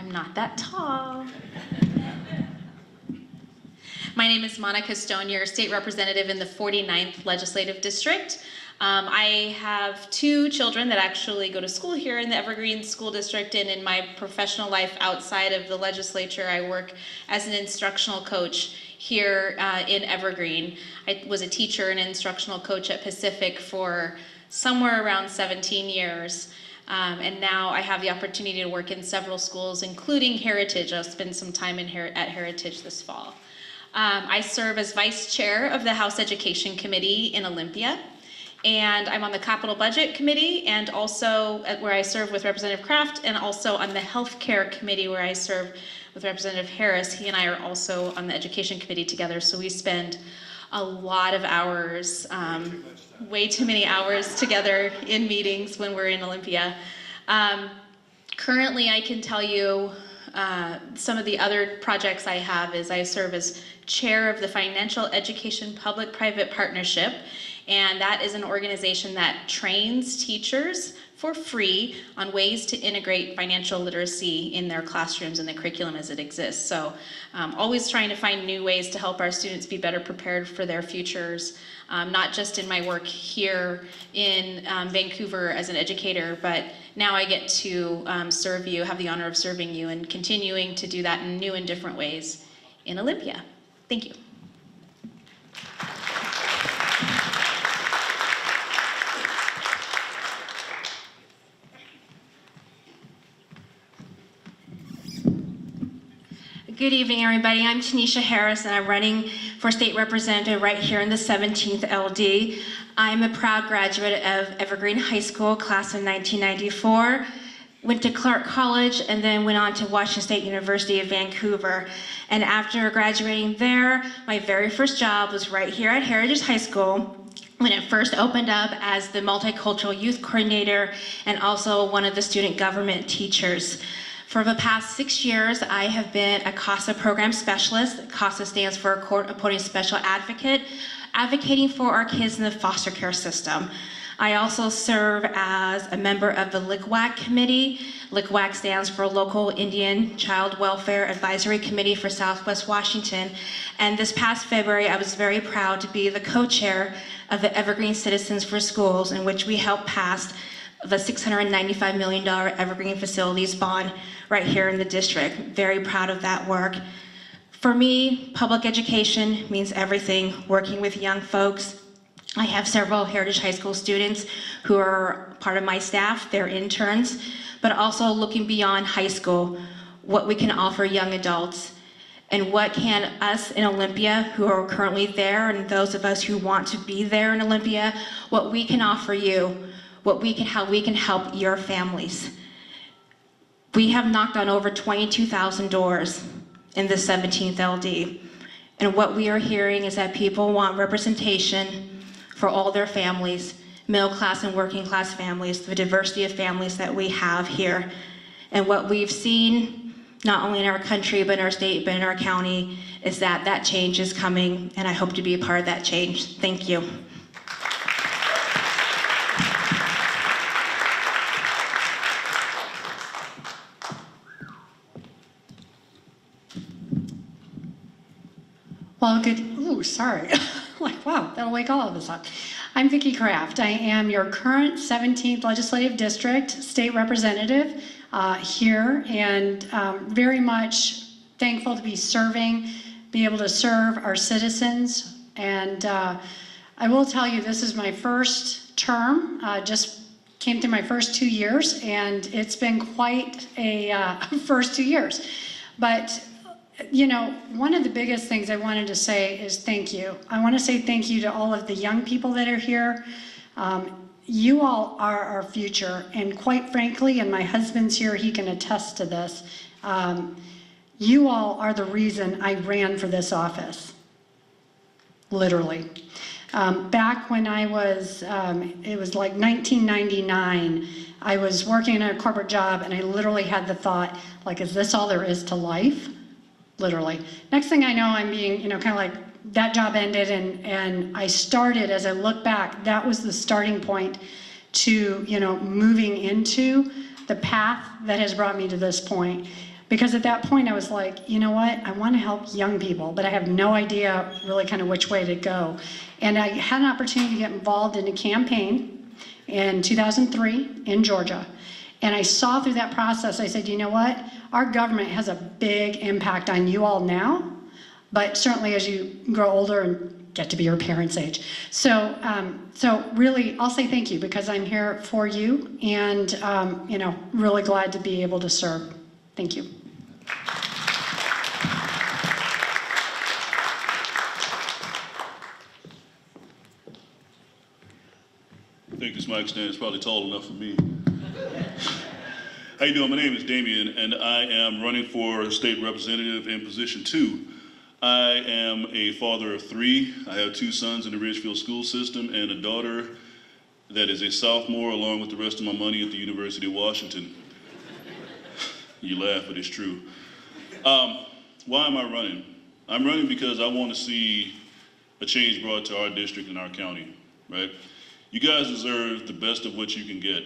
I'm not that tall. My name is Monica Stone, your state representative in the 49th Legislative District. I have two children that actually go to school here in the Evergreen School District, and in my professional life outside of the legislature, I work as an instructional coach here in Evergreen. I was a teacher and instructional coach at Pacific for somewhere around 17 years. And now I have the opportunity to work in several schools, including Heritage. I'll spend some time at Heritage this fall. I serve as vice chair of the House Education Committee in Olympia. And I'm on the Capital Budget Committee, and also where I serve with Representative Kraft, and also on the Healthcare Committee where I serve with Representative Harris. He and I are also on the Education Committee together, so we spend a lot of hours, way too many hours together in meetings when we're in Olympia. Currently, I can tell you some of the other projects I have is I serve as chair of the Financial Education Public-Private Partnership, and that is an organization that trains teachers for free on ways to integrate financial literacy in their classrooms and the curriculum as it exists. So always trying to find new ways to help our students be better prepared for their futures, not just in my work here in Vancouver as an educator, but now I get to serve you, have the honor of serving you, and continuing to do that in new and different ways in Olympia. Thank you. Good evening, everybody. I'm Tanisha Harris, and I'm running for state representative right here in the 17th LD. I'm a proud graduate of Evergreen High School, class of 1994. Went to Clark College and then went on to Washington State University of Vancouver. And after graduating there, my very first job was right here at Heritage High School when it first opened up as the multicultural youth coordinator and also one of the student government teachers. For the past 6 years, I have been a CASA program specialist. CASA stands for Court Appointed Special Advocate, advocating for our kids in the foster care system. I also serve as a member of the LICWAC committee. LICWAC stands for Local Indian Child Welfare Advisory Committee for Southwest Washington. And this past February, I was very proud to be the co-chair of the Evergreen Citizens for Schools, in which we helped pass the $695 million Evergreen Facilities Bond right here in the district. Very proud of that work. For me, public education means everything. Working with young folks. I have several Heritage High School students who are part of my staff. They're interns, but also looking beyond high school, what we can offer young adults, and what can us in Olympia who are currently there, and those of us who want to be there in Olympia, what we can offer you, how we can help your families. We have knocked on over 22,000 doors in the 17th LD. And what we are hearing is that people want representation for all their families, middle class and working class families, the diversity of families that we have here. And what we've seen, not only in our country, but in our state, but in our county, is that that change is coming, and I hope to be a part of that change. Thank you. Well, sorry. Like, wow, that'll wake all of us up. I'm Vicki Kraft. I am your current 17th Legislative District State Representative here, and very much thankful to be able to serve our citizens. And I will tell you, this is my first term, just came through my first 2 years, and it's been quite a first 2 years. But you know, one of the biggest things I wanted to say is thank you. I want to say thank you to all of the young people that are here. You all are our future, and quite frankly, and my husband's here, he can attest to this, you all are the reason I ran for this office, literally. Back when I was, it was like 1999, I was working in a corporate job, and I literally had the thought, like, is this all there is to life? Literally. Next thing I know, I'm being, kind of like, that job ended, and I started, as I look back, that was the starting point to, moving into the path that has brought me to this point. Because at that point I was like, you know what, I want to help young people, but I have no idea really kind of which way to go. And I had an opportunity to get involved in a campaign in 2003 in Georgia. And I saw through that process, I said, you know what, our government has a big impact on you all now, but certainly as you grow older and get to be your parents' age. So, so really, I'll say thank you because I'm here for you, and you know, really glad to be able to serve. Thank you. I think this mic stand is probably tall enough for me. How you doing? My name is Damien, and I am running for state representative in position 2. I am a father of 3. I have 2 sons in the Ridgefield school system and a daughter that is a sophomore along with the rest of my money at the University of Washington. You laugh, but it's true. Why am I running? I'm running because I want to see a change brought to our district and our county, right? You guys deserve the best of what you can get.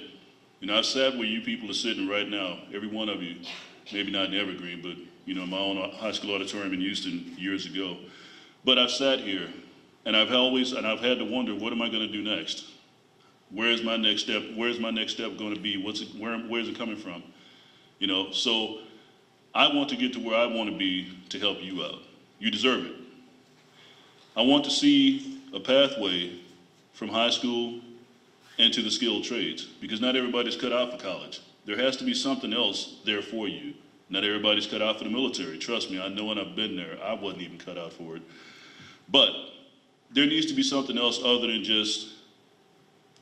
You know, I've sat where you people are sitting right now, every one of you, maybe not in Evergreen, but you know, my own high school auditorium in Houston years ago. But I've sat here, and I've had to wonder, what am I going to do next? Where's my next step? Where's my next step going to be? Where's it coming from? You know, so I want to get to where I want to be to help you out. You deserve it. I want to see a pathway from high school into the skilled trades, because not everybody's cut out for college. There has to be something else there for you. Not everybody's cut out for the military. Trust me, I know, and I've been there. I wasn't even cut out for it. But there needs to be something else other than just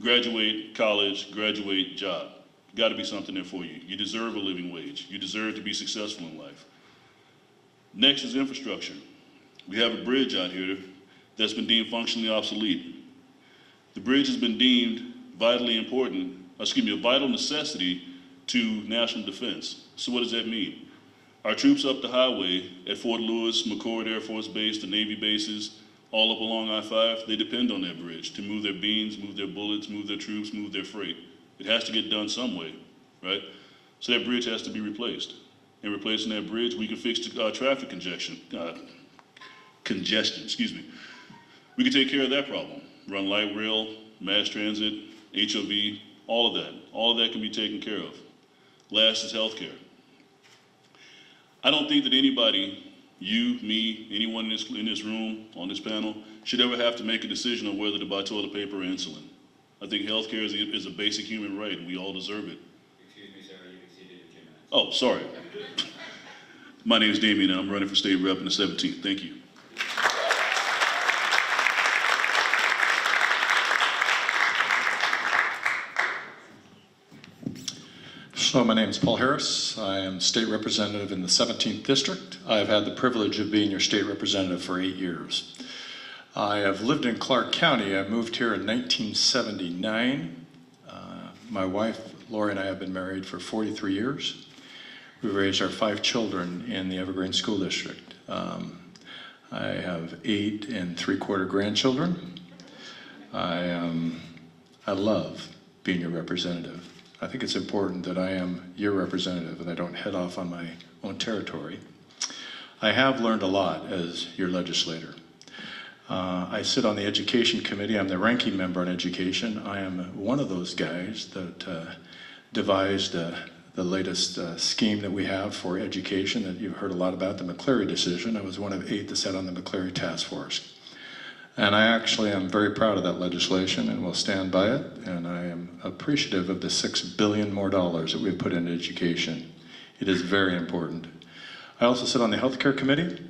graduate college, graduate job. Got to be something there for you. You deserve a living wage. You deserve to be successful in life. Next is infrastructure. We have a bridge out here that's been deemed functionally obsolete. The bridge has been deemed vitally important, a vital necessity to national defense. So what does that mean? Our troops up the highway at Fort Lewis, McChord Air Force Base, the Navy bases, all up along I-5, they depend on that bridge to move their beams, move their bullets, move their troops, move their freight. It has to get done some way, right? So that bridge has to be replaced. In replacing that bridge, we can fix the traffic congestion, excuse me. We can take care of that problem. Run light rail, mass transit, HOV, all of that. All of that can be taken care of. Last is healthcare. I don't think that anybody, you, me, anyone in this room, on this panel, should ever have to make a decision on whether to buy toilet paper or insulin. I think healthcare is a basic human right, and we all deserve it. Excuse me, sir, you've exceeded your 2 minutes. Oh, sorry. My name is Damien, and I'm running for state rep in the 17th. Thank you. So my name is Paul Harris. I am state representative in the 17th district. I have had the privilege of being your state representative for 8 years. I have lived in Clark County. I moved here in 1979. My wife, Lori, and I have been married for 43 years. We raised our 5 children in the Evergreen School District. I have 8 3/4 grandchildren. I love being your representative. I think it's important that I am your representative and I don't head off on my own territory. I have learned a lot as your legislator. I sit on the Education Committee. I'm the ranking member on education. I am one of those guys that devised the latest scheme that we have for education that you've heard a lot about, the McCleary decision. I was one of 8 that sat on the McCleary task force. And I actually am very proud of that legislation and will stand by it. And I am appreciative of the $6 billion more that we've put into education. It is very important. I also sit on the Healthcare Committee.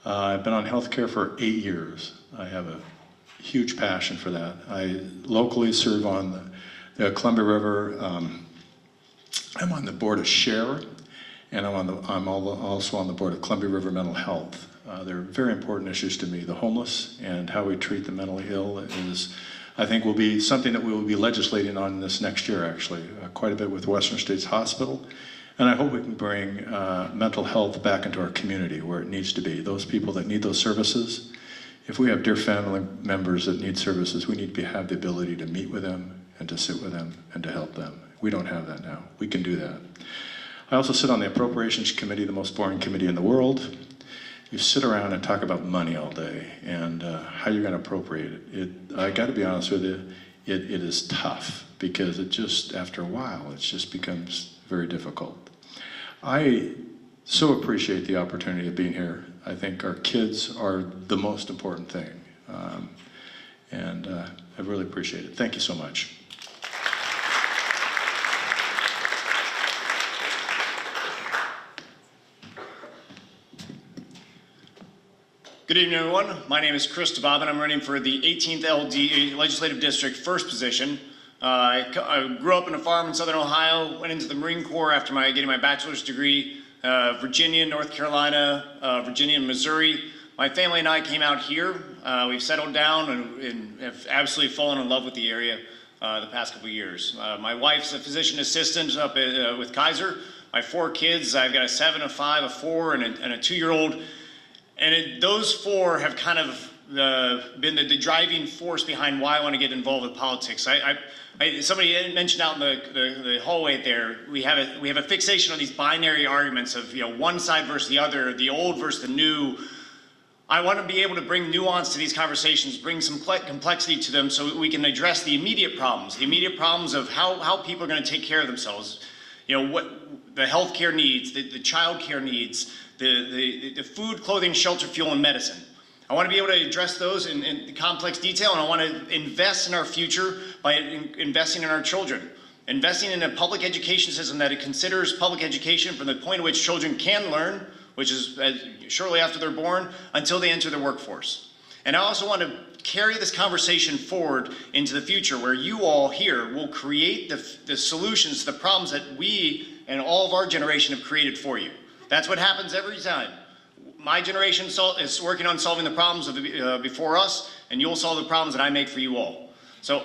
I've been on healthcare for 8 years. I have a huge passion for that. I locally serve on the Columbia River. I'm on the board of SHARE, and I'm also on the board of Columbia River Mental Health. They're very important issues to me. The homeless and how we treat the mentally ill is, I think, will be something that we will be legislating on this next year, actually, quite a bit with Western States Hospital. And I hope we can bring mental health back into our community where it needs to be. Those people that need those services, if we have dear family members that need services, we need to have the ability to meet with them and to sit with them and to help them. We don't have that now. We can do that. I also sit on the Appropriations Committee, the most boring committee in the world. You sit around and talk about money all day and how you're going to appropriate it. I got to be honest with you, it is tough because it just, after a while, it just becomes very difficult. I so appreciate the opportunity of being here. I think our kids are the most important thing. I really appreciate it. Thank you so much. Good evening, everyone. My name is Chris DeBob, and I'm running for the 18th LD Legislative District, first position. I grew up in a farm in Southern Ohio, went into the Marine Corps after getting my bachelor's degree, Virginia, North Carolina, Virginia, and Missouri. My family and I came out here. We've settled down and have absolutely fallen in love with the area the past couple of years. My wife's a physician assistant up with Kaiser. My 4 kids, I've got a 7, a 5, a 4, and a 2-year-old. And those 4 have kind of been the driving force behind why I want to get involved with politics. Somebody mentioned out in the hallway there, we have a fixation on these binary arguments of one side versus the other, the old versus the new. I want to be able to bring nuance to these conversations, bring some complexity to them so we can address the immediate problems of how people are going to take care of themselves. What the healthcare needs, the child care needs, the food, clothing, shelter, fuel, and medicine. I want to be able to address those in complex detail, and I want to invest in our future by investing in our children. Investing in a public education system that it considers public education from the point at which children can learn, which is shortly after they're born, until they enter the workforce. And I also want to carry this conversation forward into the future where you all here will create the solutions to the problems that we and all of our generation have created for you. That's what happens every time. My generation is working on solving the problems before us, and you'll solve the problems that I make for you all. So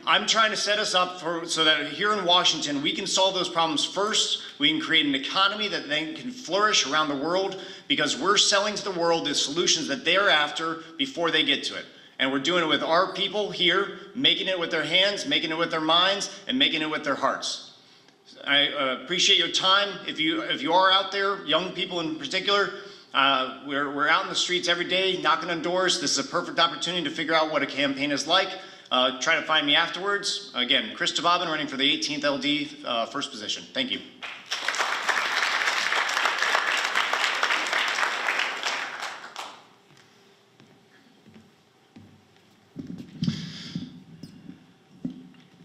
I'm trying to set us up so that here in Washington, we can solve those problems first. We can create an economy that then can flourish around the world because we're selling to the world the solutions that they're after before they get to it. And we're doing it with our people here, making it with their hands, making it with their minds, and making it with their hearts. I appreciate your time. If you are out there, young people in particular, we're out in the streets every day, knocking on doors. This is a perfect opportunity to figure out what a campaign is like. Try to find me afterwards. Again, Chris DeBob, running for the 18th LD, first position. Thank you.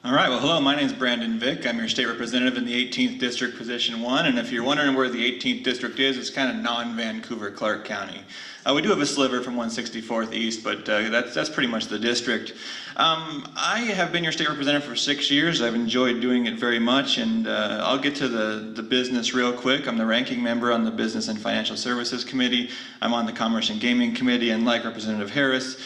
All right, well, hello, my name is Brandon Vick. I'm your state representative in the 18th District, Position 1, and if you're wondering where the 18th District is, it's kind of non-Vancouver, Clark County. We do have a sliver from 164th East, but that's pretty much the district. I have been your state representative for 6 years. I've enjoyed doing it very much, and I'll get to the business real quick. I'm the ranking member on the Business and Financial Services Committee. I'm on the Commerce and Gaming Committee, and like Representative Harris,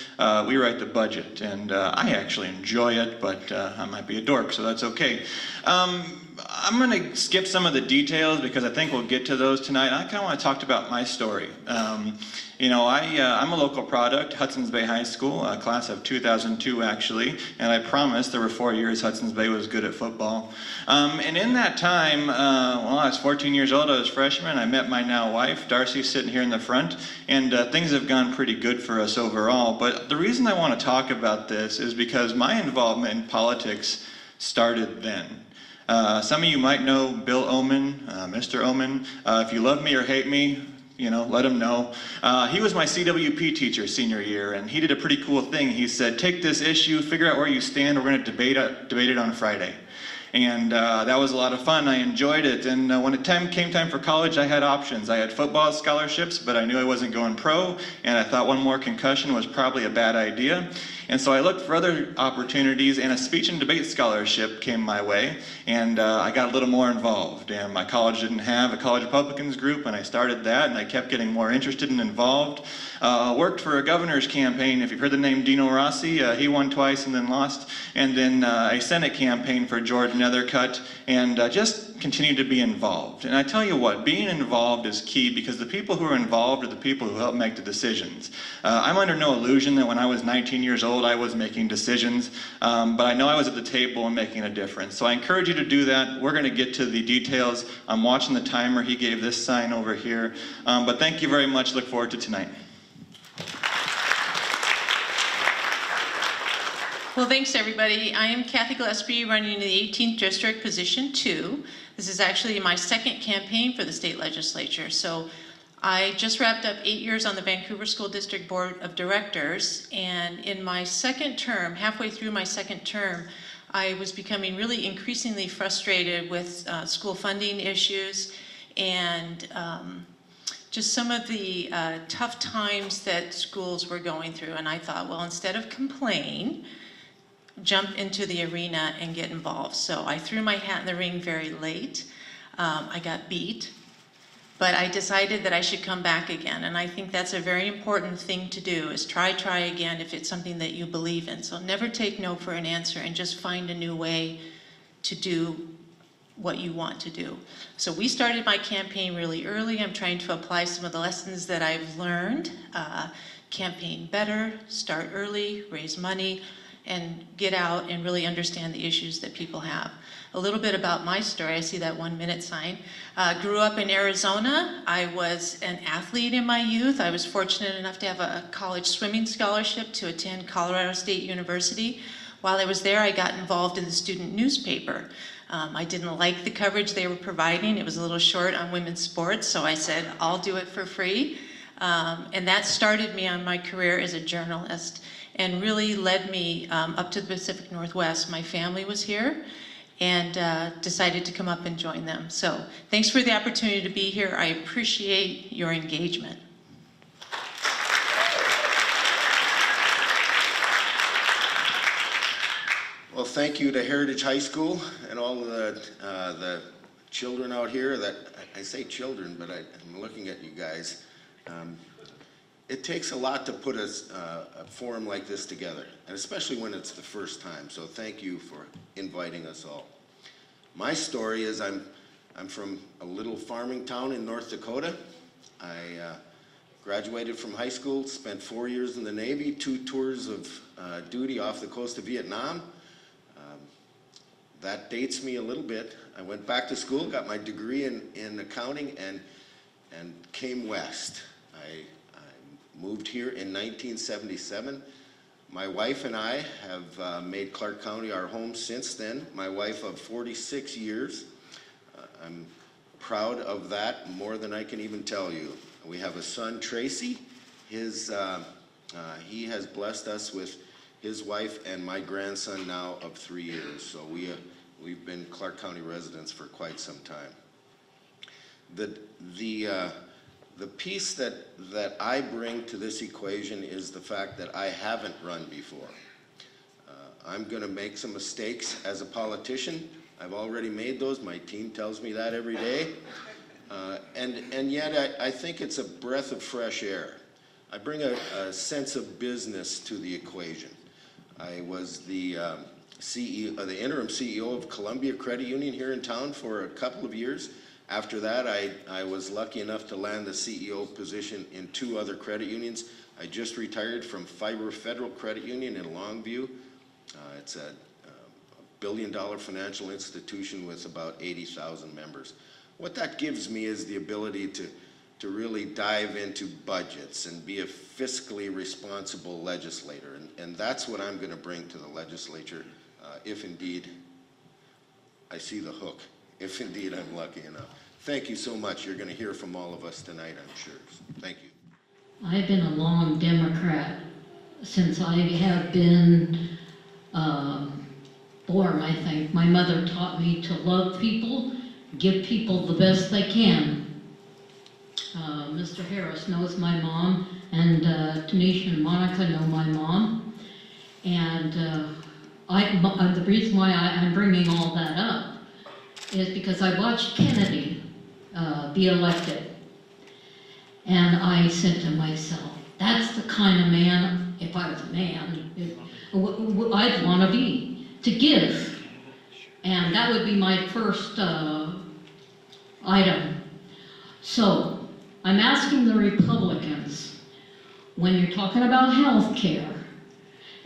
we write the budget, and I actually enjoy it, but I might be a dork, so that's okay. I'm going to skip some of the details because I think we'll get to those tonight. I kind of want to talk about my story. I'm a local product, Hudson's Bay High School, class of 2002 actually, and I promise there were 4 years Hudson's Bay was good at football. And in that time, I was 14 years old, I was a freshman, I met my now wife, Darcy, sitting here in the front, and things have gone pretty good for us overall. But the reason I want to talk about this is because my involvement in politics started then. Some of you might know Bill Oman, Mr. Oman. If you love me or hate me, let him know. He was my CWP teacher senior year, and he did a pretty cool thing. He said, take this issue, figure out where you stand, we're going to debate it on Friday. And that was a lot of fun. I enjoyed it. And when it came time for college, I had options. I had football scholarships, but I knew I wasn't going pro, and I thought one more concussion was probably a bad idea. And so I looked for other opportunities, and a speech and debate scholarship came my way, and I got a little more involved. And my college didn't have a college Republicans group, and I started that, and I kept getting more interested and involved. Worked for a governor's campaign. If you've heard the name Dino Rossi, he won twice and then lost. And then a Senate campaign for George Nethercutt, and just continued to be involved. And I tell you what, being involved is key because the people who are involved are the people who help make the decisions. I'm under no illusion that when I was 19 years old, told I was making decisions, but I know I was at the table and making a difference. So I encourage you to do that. We're going to get to the details. I'm watching the timer. He gave this sign over here. But thank you very much. Look forward to tonight. Well, thanks everybody. I am Kathy Gillespie, running in the 18th District, Position 2. This is actually my second campaign for the state legislature. So I just wrapped up 8 years on the Vancouver School District Board of Directors, and in my second term, halfway through my second term, I was becoming really increasingly frustrated with school funding issues and just some of the tough times that schools were going through. And I thought, well, instead of complain, jump into the arena and get involved. So I threw my hat in the ring very late. I got beat, but I decided that I should come back again. And I think that's a very important thing to do, is try again if it's something that you believe in. So never take no for an answer, and just find a new way to do what you want to do. So we started my campaign really early. I'm trying to apply some of the lessons that I've learned. Campaign better, start early, raise money, and get out and really understand the issues that people have. A little bit about my story. I see that 1 minute sign. Grew up in Arizona. I was an athlete in my youth. I was fortunate enough to have a college swimming scholarship to attend Colorado State University. While I was there, I got involved in the student newspaper. I didn't like the coverage they were providing. It was a little short on women's sports, so I said, I'll do it for free. And that started me on my career as a journalist, and really led me up to the Pacific Northwest. My family was here, and decided to come up and join them. So thanks for the opportunity to be here. I appreciate your engagement. Well, thank you to Heritage High School and all of the children out here. That I say children, but I'm looking at you guys. It takes a lot to put a forum like this together, and especially when it's the first time. So thank you for inviting us all. My story is I'm from a little farming town in North Dakota. I graduated from high school, spent 4 years in the Navy, 2 tours of duty off the coast of Vietnam. That dates me a little bit. I went back to school, got my degree in accounting, and came west. I moved here in 1977. My wife and I have made Clark County our home since then. My wife of 46 years. I'm proud of that more than I can even tell you. We have a son, Tracy. He has blessed us with his wife and my grandson now of 3 years. So we've been Clark County residents for quite some time. The piece that I bring to this equation is the fact that I haven't run before. I'm going to make some mistakes as a politician. I've already made those. My team tells me that every day. And yet I think it's a breath of fresh air. I bring a sense of business to the equation. I was the interim CEO of Columbia Credit Union here in town for a couple of years. After that, I was lucky enough to land the CEO position in 2 other credit unions. I just retired from Fiber Federal Credit Union in Longview. It's a billion-dollar financial institution with about 80,000 members. What that gives me is the ability to really dive into budgets and be a fiscally responsible legislator. And that's what I'm going to bring to the legislature, if indeed I see the hook. If indeed I'm lucky enough. Thank you so much. You're going to hear from all of us tonight, I'm sure. Thank you. I've been a long Democrat since I have been born, I think. My mother taught me to love people, give people the best they can. Mr. Harris knows my mom, and Tanisha and Monica know my mom. And the reason why I'm bringing all that up is because I watched Kennedy be elected. And I said to myself, that's the kind of man, if I was a man, I'd want to be, to give. And that would be my first item. So, I'm asking the Republicans, when you're talking about health care,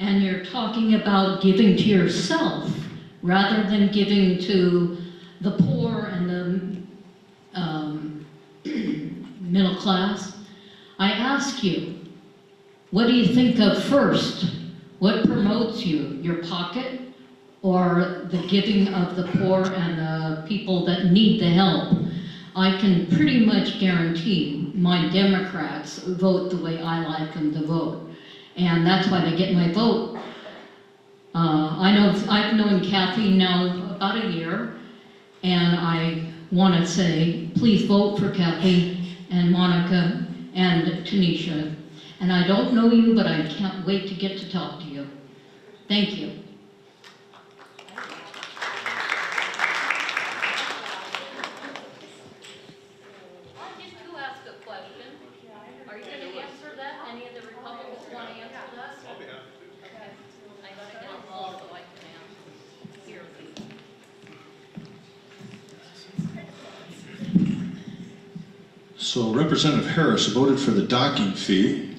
and you're talking about giving to yourself rather than giving to the poor and the middle class. I ask you, what do you think of first? What promotes you, your pocket or the giving of the poor and the people that need the help? I can pretty much guarantee my Democrats vote the way I like them to vote. And that's why they get my vote. I've known Kathy now about a year, and I want to say, please vote for Kathy and Monica and Tanisha. And I don't know you, but I can't wait to get to talk to you. Thank you. So Representative Harris voted for the docking fee.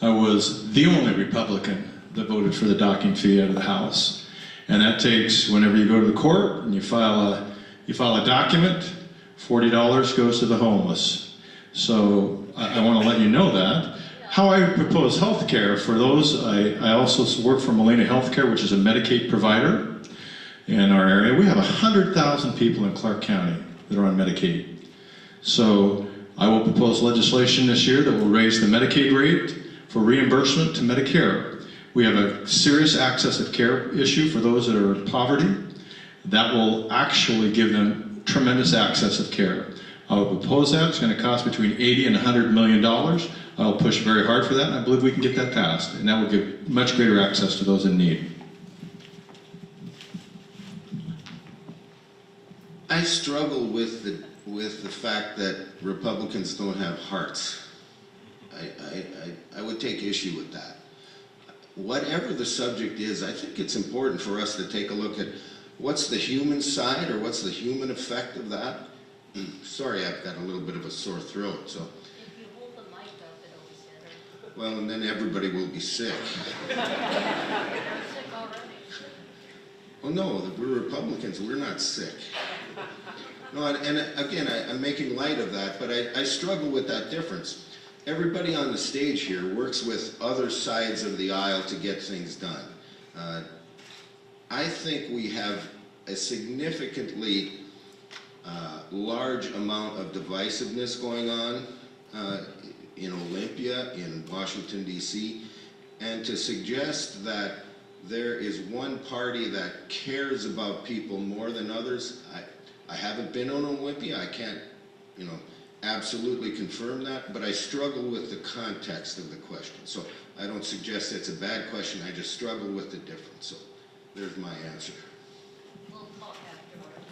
I was the only Republican that voted for the docking fee out of the House. And that takes, whenever you go to the court and you file a document, $40 goes to the homeless. So I want to let you know that. How I propose health care for those, I also work for Molina Healthcare, which is a Medicaid provider in our area. We have 100,000 people in Clark County that are on Medicaid. So I will propose legislation this year that will raise the Medicaid rate for reimbursement to Medicare. We have a serious access of care issue for those that are in poverty. That will actually give them tremendous access of care. I will propose that. It's going to cost between $80 and $100 million. I'll push very hard for that, and I believe we can get that passed. And that will give much greater access to those in need. I struggle with the fact that Republicans don't have hearts. I would take issue with that. Whatever the subject is, I think it's important for us to take a look at what's the human side or what's the human effect of that. Sorry, I've got a little bit of a sore throat, so. If you hold the mic up, it'll be better. Well, and then everybody will be sick. You're sick already. Well, no, we're Republicans, we're not sick. No, and again, I'm making light of that, but I struggle with that difference. Everybody on the stage here works with other sides of the aisle to get things done. I think we have a significantly large amount of divisiveness going on in Olympia, in Washington, D.C., and to suggest that there is one party that cares about people more than others, I haven't been on Olympia, I can't, absolutely confirm that, but I struggle with the context of the question. So I don't suggest it's a bad question, I just struggle with the difference. So there's my answer. We'll talk afterwards.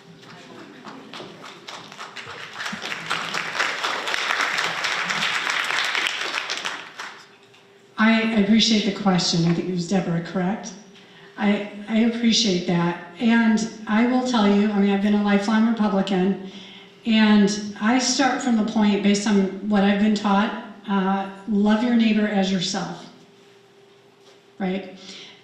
I appreciate the question. I think it was Deborah, correct? I appreciate that. And I will tell you, I've been a lifelong Republican, and I start from the point, based on what I've been taught, love your neighbor as yourself, right?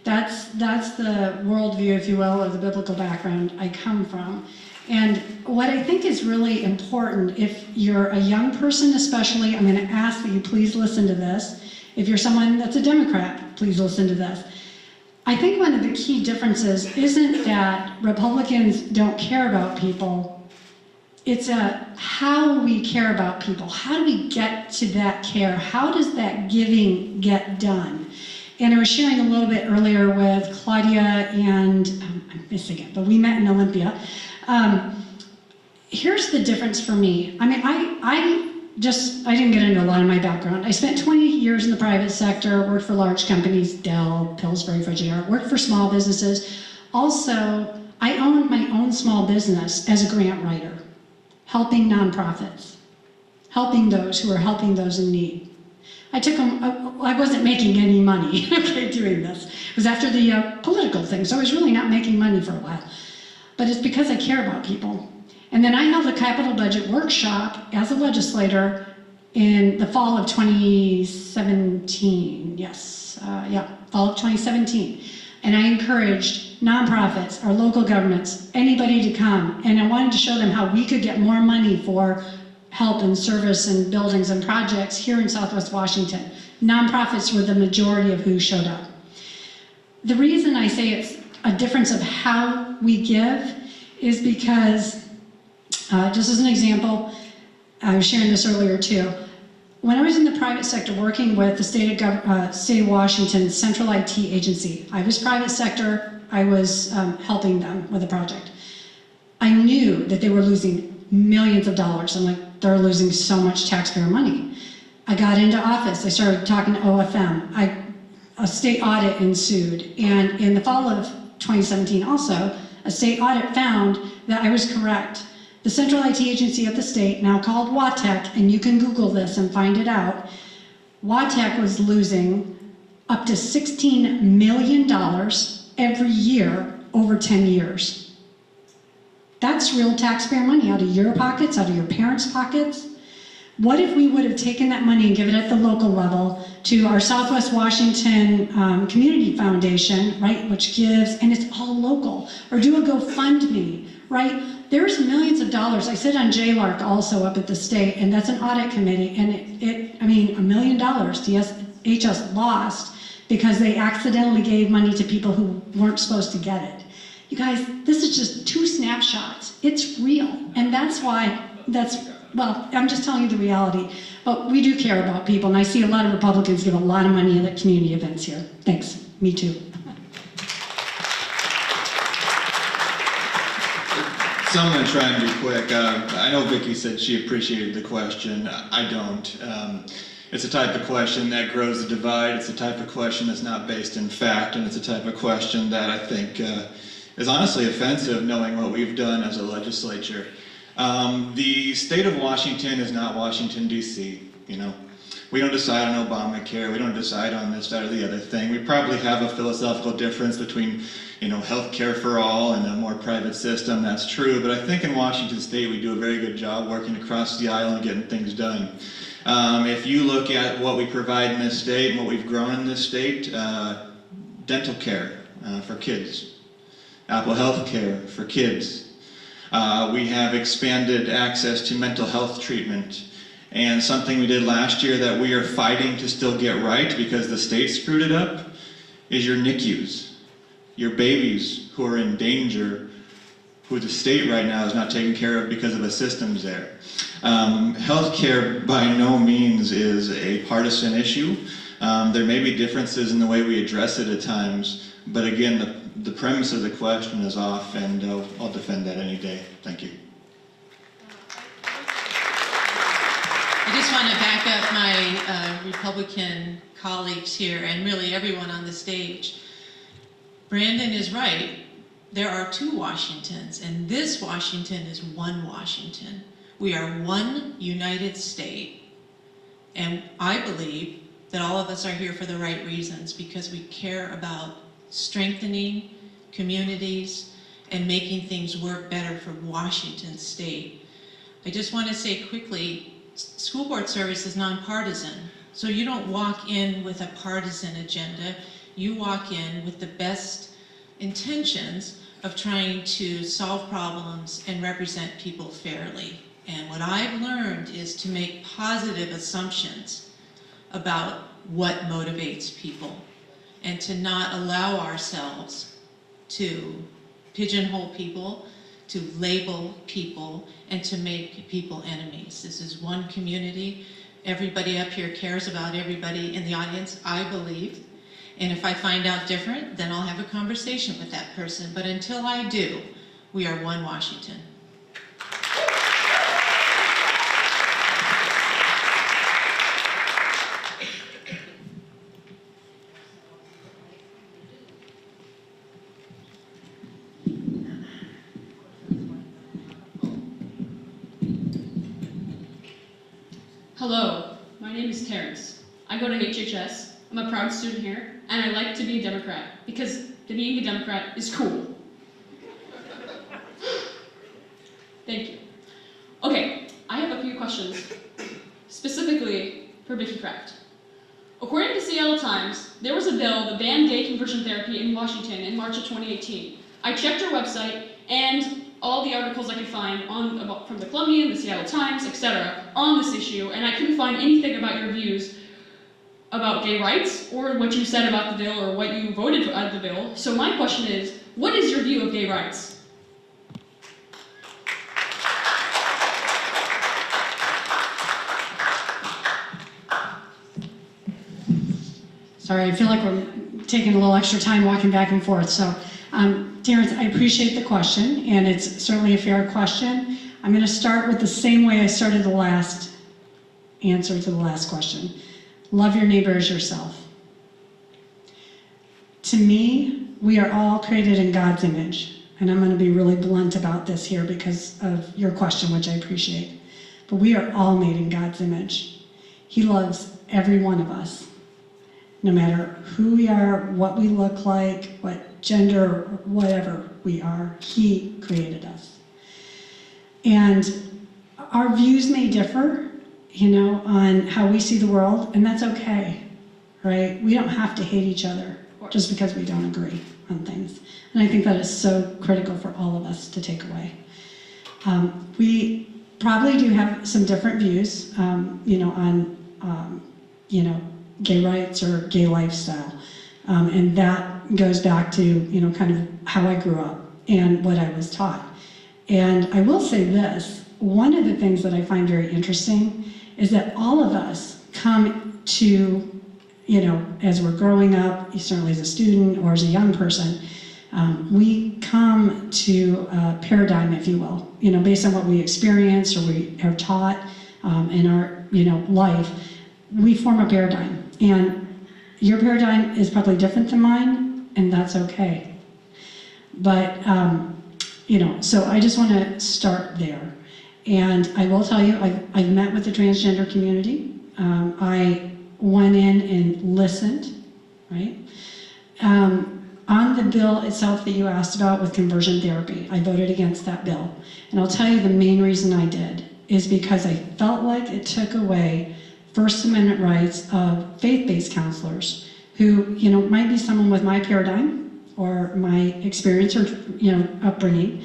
That's the worldview, if you will, or the biblical background I come from. And what I think is really important, if you're a young person especially, I'm going to ask that you please listen to this. If you're someone that's a Democrat, please listen to this. I think one of the key differences isn't that Republicans don't care about people. It's how we care about people. How do we get to that care? How does that giving get done? And I was sharing a little bit earlier with Claudia and, I'm missing it, but we met in Olympia. Here's the difference for me. I didn't get into a lot of my background. I spent 20 years in the private sector, worked for large companies, Dell, Pillsbury, Frigidaire, worked for small businesses. Also, I owned my own small business as a grant writer, helping nonprofits, helping those who are helping those in need. I wasn't making any money, doing this. It was after the political thing, so I was really not making money for a while. But it's because I care about people. And then I held a capital budget workshop as a legislator in the fall of 2017, fall of 2017. And I encouraged nonprofits, our local governments, anybody to come. And I wanted to show them how we could get more money for help and service and buildings and projects here in Southwest Washington. Nonprofits were the majority of who showed up. The reason I say it's a difference of how we give is because, just as an example, I was sharing this earlier too. When I was in the private sector working with the state of Washington Central IT Agency, I was private sector, I was helping them with a project. I knew that they were losing millions of dollars. I'm like, they're losing so much taxpayer money. I got into office, I started talking to OFM. A state audit ensued, and in the fall of 2017 also, a state audit found that I was correct. The Central IT Agency of the state, now called WATEC, and you can Google this and find it out, WATEC was losing up to $16 million every year over 10 years. That's real taxpayer money out of your pockets, out of your parents' pockets. What if we would have taken that money and given it at the local level to our Southwest Washington Community Foundation, right, which gives, and it's all local, or do a GoFundMe, right? There's millions of dollars. I sit on JLARC also up at the state, and that's an audit committee, and $1 million DSHS lost because they accidentally gave money to people who weren't supposed to get it. You guys, this is just 2 snapshots. It's real, and that's why, well, I'm just telling you the reality, but we do care about people, and I see a lot of Republicans give a lot of money at community events here. Thanks, me too. So I'm going to try and be quick. I know Vicki said she appreciated the question. I don't. It's a type of question that grows the divide. It's a type of question that's not based in fact, and it's a type of question that I think is honestly offensive, knowing what we've done as a legislature. The state of Washington is not Washington, D.C., you know. We don't decide on Obamacare, we don't decide on this, that, or the other thing. We probably have a philosophical difference between, health care for all and a more private system, that's true. But I think in Washington State we do a very good job working across the aisle and getting things done. If you look at what we provide in this state and what we've grown in this state, dental care for kids, Apple Health Care for kids. We have expanded access to mental health treatment. And something we did last year that we are fighting to still get right because the state screwed it up is your NICUs, your babies who are in danger, who the state right now is not taking care of because of the systems there. Healthcare by no means is a partisan issue. There may be differences in the way we address it at times, but again, the premise of the question is off, and I'll defend that any day. Thank you. I just want to back up my Republican colleagues here and really everyone on the stage. Brandon is right. There are 2 Washingtons, and this Washington is one Washington. We are one united state, and I believe that all of us are here for the right reasons because we care about strengthening communities and making things work better for Washington State. I just want to say quickly, school board service is nonpartisan, so you don't walk in with a partisan agenda. You walk in with the best intentions of trying to solve problems and represent people fairly. And what I've learned is to make positive assumptions about what motivates people and to not allow ourselves to pigeonhole people, to label people, and to make people enemies. This is one community. Everybody up here cares about everybody in the audience, I believe. And if I find out different, then I'll have a conversation with that person. But until I do, we are one Washington. Hello, my name is Terrence. I go to HHS. I'm a proud student here, and I like to be a Democrat because being a Democrat is cool. Thank you. Okay, I have a few questions. Specifically, specifically for Vicki Kraft. According to Seattle Times, there was a bill that banned gay conversion therapy in Washington in March of 2018. I checked your website and all the articles I could find from the Columbian, the Seattle Times, etc. on this issue, and I couldn't find anything about your views about gay rights or what you said about the bill or what you voted for out of the bill. So my question is, what is your view of gay rights? Sorry, I feel like we're taking a little extra time walking back and forth. So, Terrence, I appreciate the question, and it's certainly a fair question. I'm going to start with the same way I started the last answer to the last question. Love your neighbor as yourself. To me, we are all created in God's image, and I'm going to be really blunt about this here because of your question, which I appreciate. But we are all made in God's image. He loves every one of us. No matter who we are, what we look like, what gender, whatever we are, He created us. And our views may differ, on how we see the world, and that's okay, right? We don't have to hate each other just because we don't agree on things. And I think that is so critical for all of us to take away. We probably do have some different views, on gay rights or gay lifestyle. And that goes back to, kind of how I grew up and what I was taught. And I will say this, one of the things that I find very interesting is that all of us come to, as we're growing up, certainly as a student or as a young person, we come to a paradigm, if you will, based on what we experience or we are taught in our, life, we form a paradigm. And your paradigm is probably different than mine, and that's okay. But, so I just want to start there. And I will tell you, I've met with the transgender community. I went in and listened, right? On the bill itself that you asked about with conversion therapy, I voted against that bill. And I'll tell you the main reason I did is because I felt like it took away First Amendment rights of faith-based counselors who, might be someone with my paradigm or my experience or, upbringing,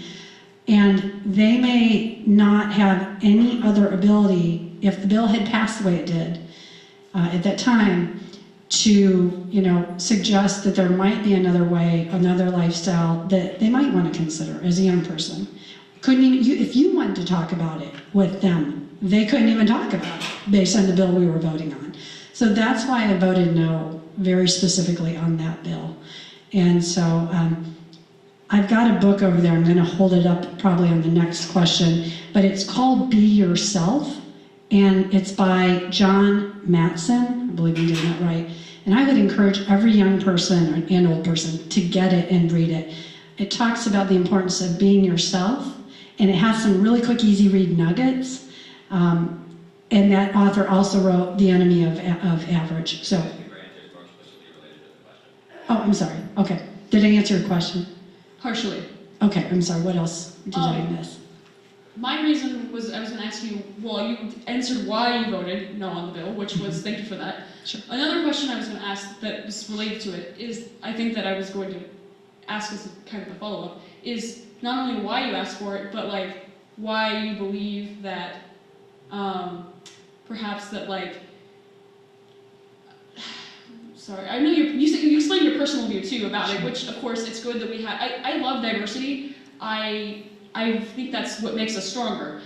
and they may not have any other ability, if the bill had passed the way it did at that time, to, suggest that there might be another way, another lifestyle that they might want to consider as a young person. Couldn't even, if you wanted to talk about it with them, they couldn't even talk about it based on the bill we were voting on. So that's why I voted no very specifically on that bill. And so I've got a book over there. I'm going to hold it up probably on the next question, but it's called Be Yourself, and it's by John Matson. I believe I'm doing that right. And I would encourage every young person and old person to get it and read it. It talks about the importance of being yourself, and it has some really quick, easy read nuggets. And that author also wrote The Enemy of Average. So, oh, I'm sorry. Okay. Did I answer your question? Partially. Okay, I'm sorry. What else did I miss? My reason was, I was going to ask you, well, you answered why you voted no on the bill, which was, thank you for that. Sure. Another question I was going to ask that was related to it is, I think that I was going to ask as a kind of a follow-up, is not only why you asked for it, but why you believe that perhaps that sorry, I know you explained your personal view too about it, which of course it's good that we have. I love diversity. I think that's what makes us stronger.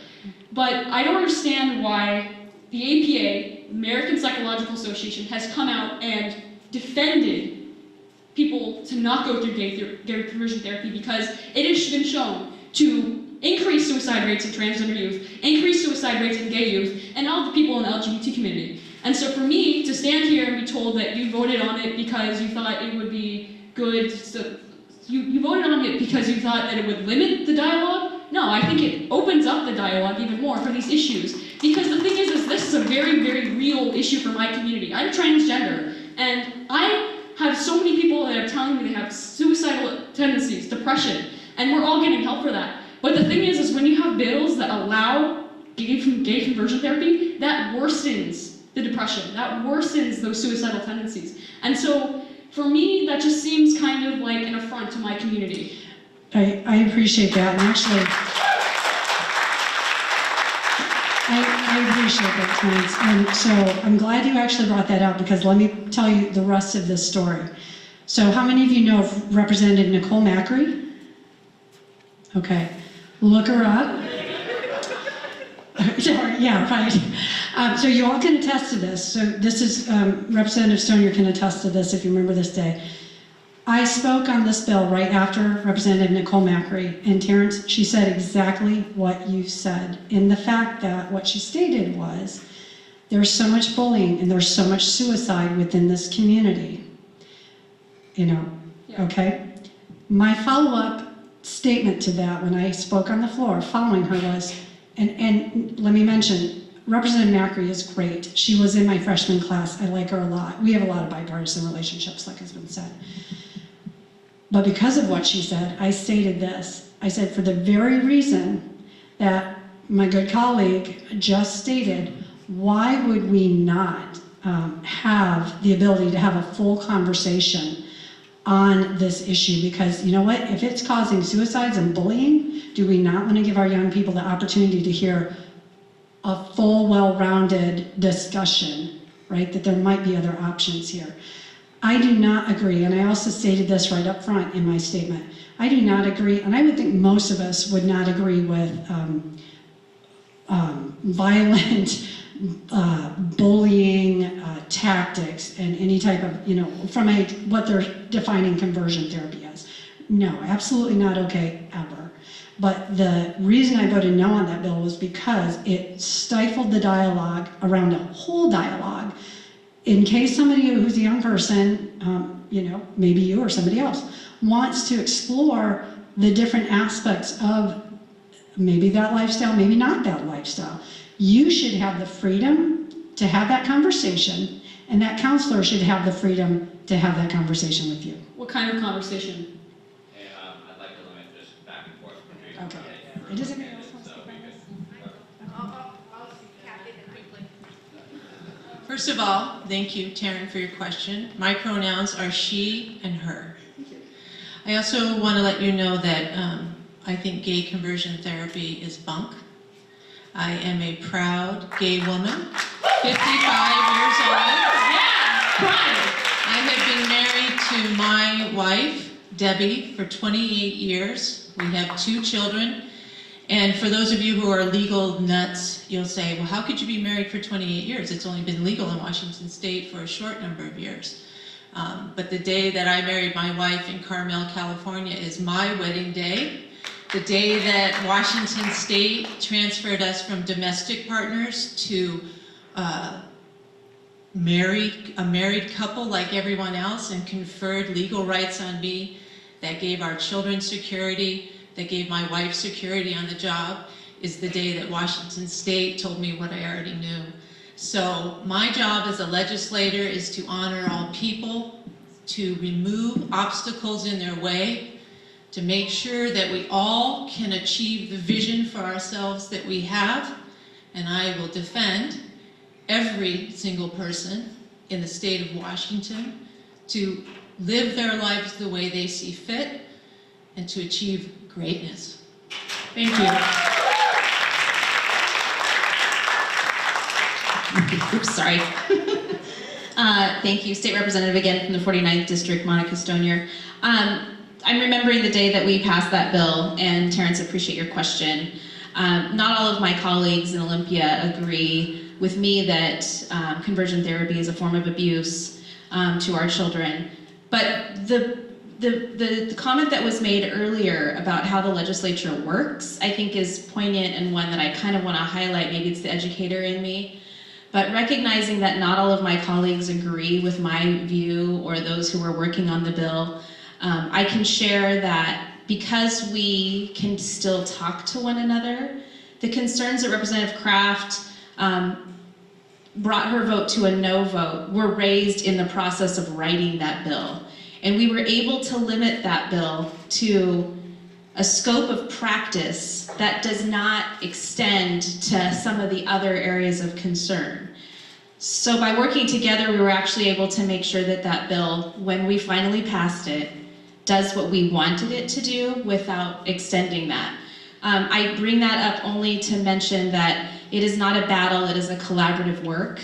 But I don't understand why the APA, American Psychological Association, has come out and defended people to not go through gay conversion therapy because it has been shown to increase suicide rates in transgender youth, increase suicide rates in gay youth, and all the people in the LGBT community. And so for me to stand here and be told that you voted on it because you thought it would be good, you voted on it because you thought that it would limit the dialogue? No, I think it opens up the dialogue even more for these issues. Because the thing is this is a very, very real issue for my community. I'm transgender, and I have so many people that are telling me they have suicidal tendencies, depression, and we're all getting help for that. But the thing is when you have bills that allow gay conversion therapy, that worsens the depression, that worsens those suicidal tendencies. And so for me, that just seems kind of like an affront to my community. I appreciate that, and actually, I appreciate that, Clarence. And so I'm glad you actually brought that up, because let me tell you the rest of this story. So how many of you know of Representative Nicole Macri? Okay, look her up. Yeah, right. So you all can attest to this. So this is, Representative Stonier can attest to this if you remember this day. I spoke on this bill right after Representative Nicole Macri, and Terrence, she said exactly what you said, in the fact that what she stated was, there's so much bullying and there's so much suicide within this community. You know, okay? My follow-up statement to that when I spoke on the floor following her was, and let me mention, Representative Macri is great. She was in my freshman class. I like her a lot. We have a lot of bipartisan relationships, like has been said. But because of what she said, I stated this. I said, for the very reason that my good colleague just stated, why would we not have the ability to have a full conversation on this issue? Because you know what, if it's causing suicides and bullying, do we not want to give our young people the opportunity to hear a full, well-rounded discussion, right? That there might be other options here. I do not agree, and I also stated this right up front in my statement. I do not agree, and I would think most of us would not agree with violent bullying tactics and any type of, you know, from what they're defining conversion therapy as. No, absolutely not okay, ever. But the reason I voted no on that bill was because it stifled the dialogue around a whole dialogue. In case somebody who's a young person, you know, maybe you or somebody else, wants to explore the different aspects of maybe that lifestyle, maybe not that lifestyle, you should have the freedom to have that conversation, and that counselor should have the freedom to have that conversation with you. What kind of conversation? Hey, I'd like to limit this back and forth. Okay. It doesn't make sense. First of all, thank you, Taryn, for your question. My pronouns are she and her. I also want to let you know that I think gay conversion therapy is bunk. I am a proud gay woman, 55 years old. I have been married to my wife, Debbie, for 28 years. We have 2 children. And for those of you who are legal nuts, you'll say, well, how could you be married for 28 years? It's only been legal in Washington State for a short number of years. But the day that I married my wife in Carmel, California is my wedding day. The day that Washington State transferred us from domestic partners to a married couple like everyone else and conferred legal rights on me that gave our children security, that gave my wife security on the job, is the day that Washington State told me what I already knew. So my job as a legislator is to honor all people, to remove obstacles in their way, to make sure that we all can achieve the vision for ourselves that we have, and I will defend every single person in the state of Washington to live their lives the way they see fit and to achieve greatness. Thank you. Oops, sorry. Thank you. State Representative again from the 49th District, Monica Stonier. I'm remembering the day that we passed that bill, and Terrence, appreciate your question. Not all of my colleagues in Olympia agree with me that conversion therapy is a form of abuse to our children. But the comment that was made earlier about how the legislature works, I think is poignant and one that I kind of want to highlight. Maybe it's the educator in me. But recognizing that not all of my colleagues agree with my view or those who are working on the bill, I can share that because we can still talk to one another, the concerns that Representative Kraft brought her vote to a no vote were raised in the process of writing that bill. And we were able to limit that bill to a scope of practice that does not extend to some of the other areas of concern. So by working together, we were actually able to make sure that that bill, when we finally passed it, does what we wanted it to do without extending that. I bring that up only to mention that it is not a battle, it is a collaborative work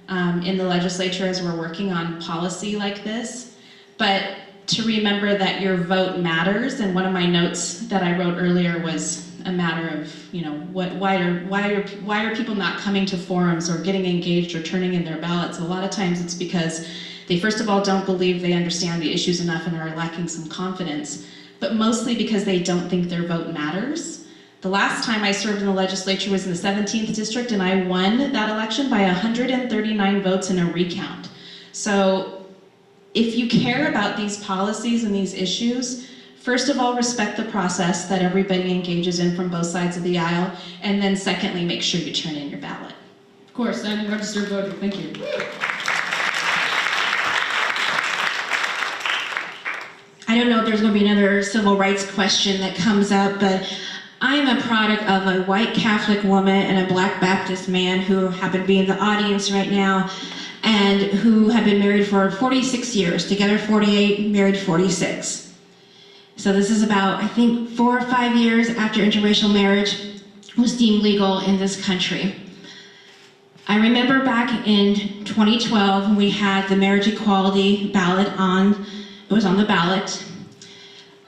in the legislature as we're working on policy like this. But to remember that your vote matters, and one of my notes that I wrote earlier was a matter of, you know, why are people not coming to forums or getting engaged or turning in their ballots? A lot of times it's because they first of all don't believe they understand the issues enough and are lacking some confidence, but mostly because they don't think their vote matters. The last time I served in the legislature was in the 17th district, and I won that election by 139 votes in a recount. So if you care about these policies and these issues, first of all, respect the process that everybody engages in from both sides of the aisle, and then secondly, make sure you turn in your ballot. Of course, I'm a registered voter. Thank you. I don't know if there's going to be another civil rights question that comes up, but I'm a product of a white Catholic woman and a black Baptist man who happen to be in the audience right now, and who have been married for 46 years, together 48, married 46. So this is about, I think, 4 or 5 years after interracial marriage was deemed legal in this country. I remember back in 2012 when we had the marriage equality ballot on, it was on the ballot.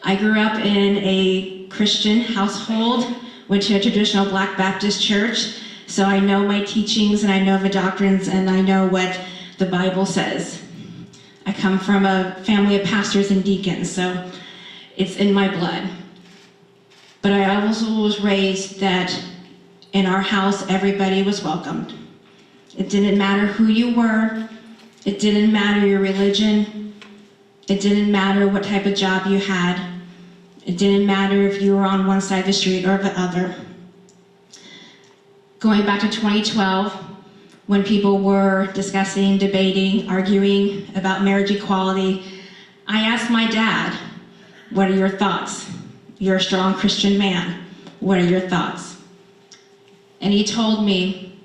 I grew up in a Christian household, went to a traditional Black Baptist church, so I know my teachings and I know the doctrines and I know what the Bible says. I come from a family of pastors and deacons, so it's in my blood. But I also was raised that in our house, everybody was welcomed. It didn't matter who you were. It didn't matter your religion. It didn't matter what type of job you had. It didn't matter if you were on one side of the street or the other. Going back to 2012, when people were discussing, debating, arguing about marriage equality, I asked my dad, what are your thoughts? You're a strong Christian man. What are your thoughts? And he told me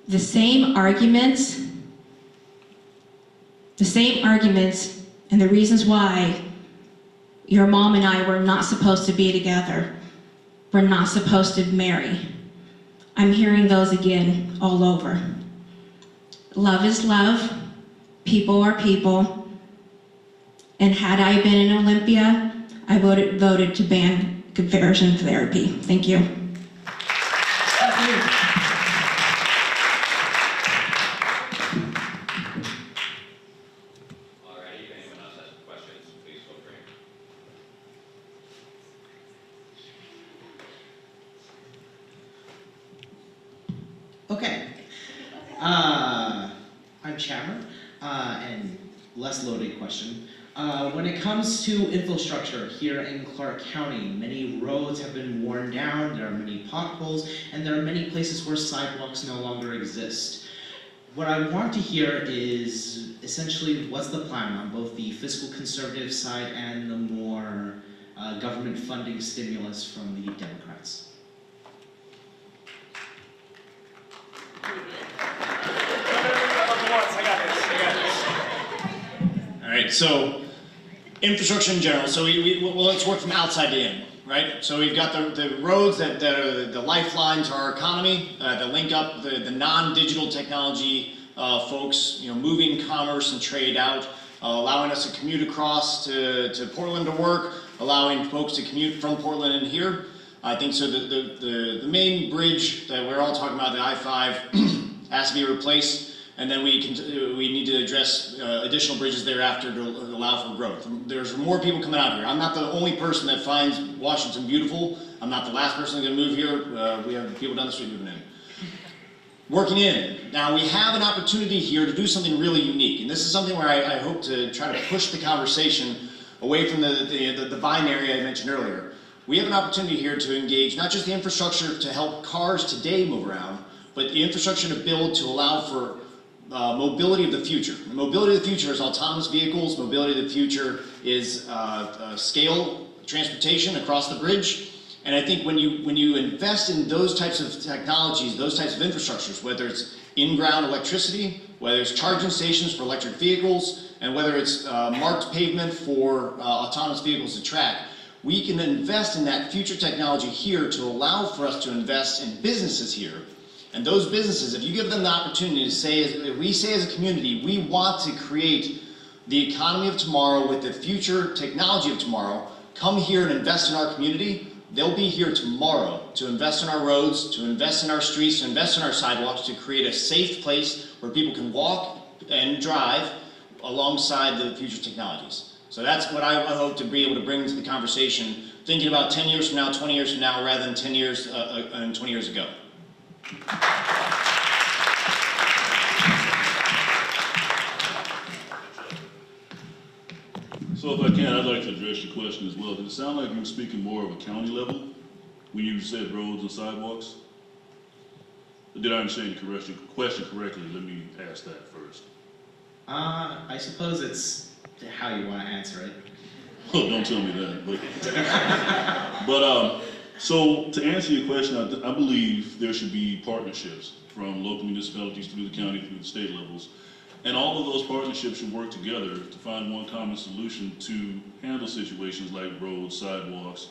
the same arguments and the reasons why your mom and I were not supposed to be together, we're not supposed to marry. I'm hearing those again all over. Love is love, people are people, and had I been in Olympia, I voted to ban conversion therapy. Thank you. Thank you. Alrighty, if anyone else has questions, please feel free. Okay. I'm Chandler, and less loaded question. When it comes to infrastructure here in Clark County, many roads have been worn down, there are many potholes, and there are many places where sidewalks no longer exist. What I want to hear is essentially what's the plan on both the fiscal conservative side and the more government funding stimulus from the Democrats? All right, so infrastructure in general. So well, let's work from outside to in, right? So we've got the roads that are the lifeline to our economy, that link up the non-digital technology folks, you know, moving commerce and trade out, allowing us to commute across to Portland to work, allowing folks to commute from Portland in here. I think so. The main bridge that we're all talking about, the I-5, has to be replaced. And then we need to address additional bridges thereafter to allow for growth. There's more people coming out here. I'm not the only person that finds Washington beautiful. I'm not the last person going to move here. We have people down the street moving in. Working in. Now we have an opportunity here to do something really unique. And this is something where I hope to try to push the conversation away from the binary I mentioned earlier. We have an opportunity here to engage not just the infrastructure to help cars today move around, but the infrastructure to build to allow for mobility of the future. The mobility of the future is autonomous vehicles. Mobility of the future is scale transportation across the bridge. And I think when you invest in those types of technologies, those types of infrastructures, whether it's in-ground electricity, whether it's charging stations for electric vehicles, and whether it's marked pavement for autonomous vehicles to track, we can invest in that future technology here to allow for us to invest in businesses here. And those businesses, if you give them the opportunity to say, if we say as a community, we want to create the economy of tomorrow with the future technology of tomorrow, come here and invest in our community, they'll be here tomorrow to invest in our roads, to invest in our streets, to invest in our sidewalks, to create a safe place where people can walk and drive alongside the future technologies. So that's what I hope to be able to bring to the conversation, thinking about 10 years from now, 20 years from now, rather than 10 years and 20 years ago. So if I can, I'd like to address your question as well. Did it sound like you were speaking more of a county level when you said roads and sidewalks? Did I understand your question correctly? Let me ask that first. I suppose it's how you want to answer it. Well, don't tell me that. But so to answer your question, I believe there should be partnerships from local municipalities through the county, through the state levels. And all of those partnerships should work together to find one common solution to handle situations like roads, sidewalks,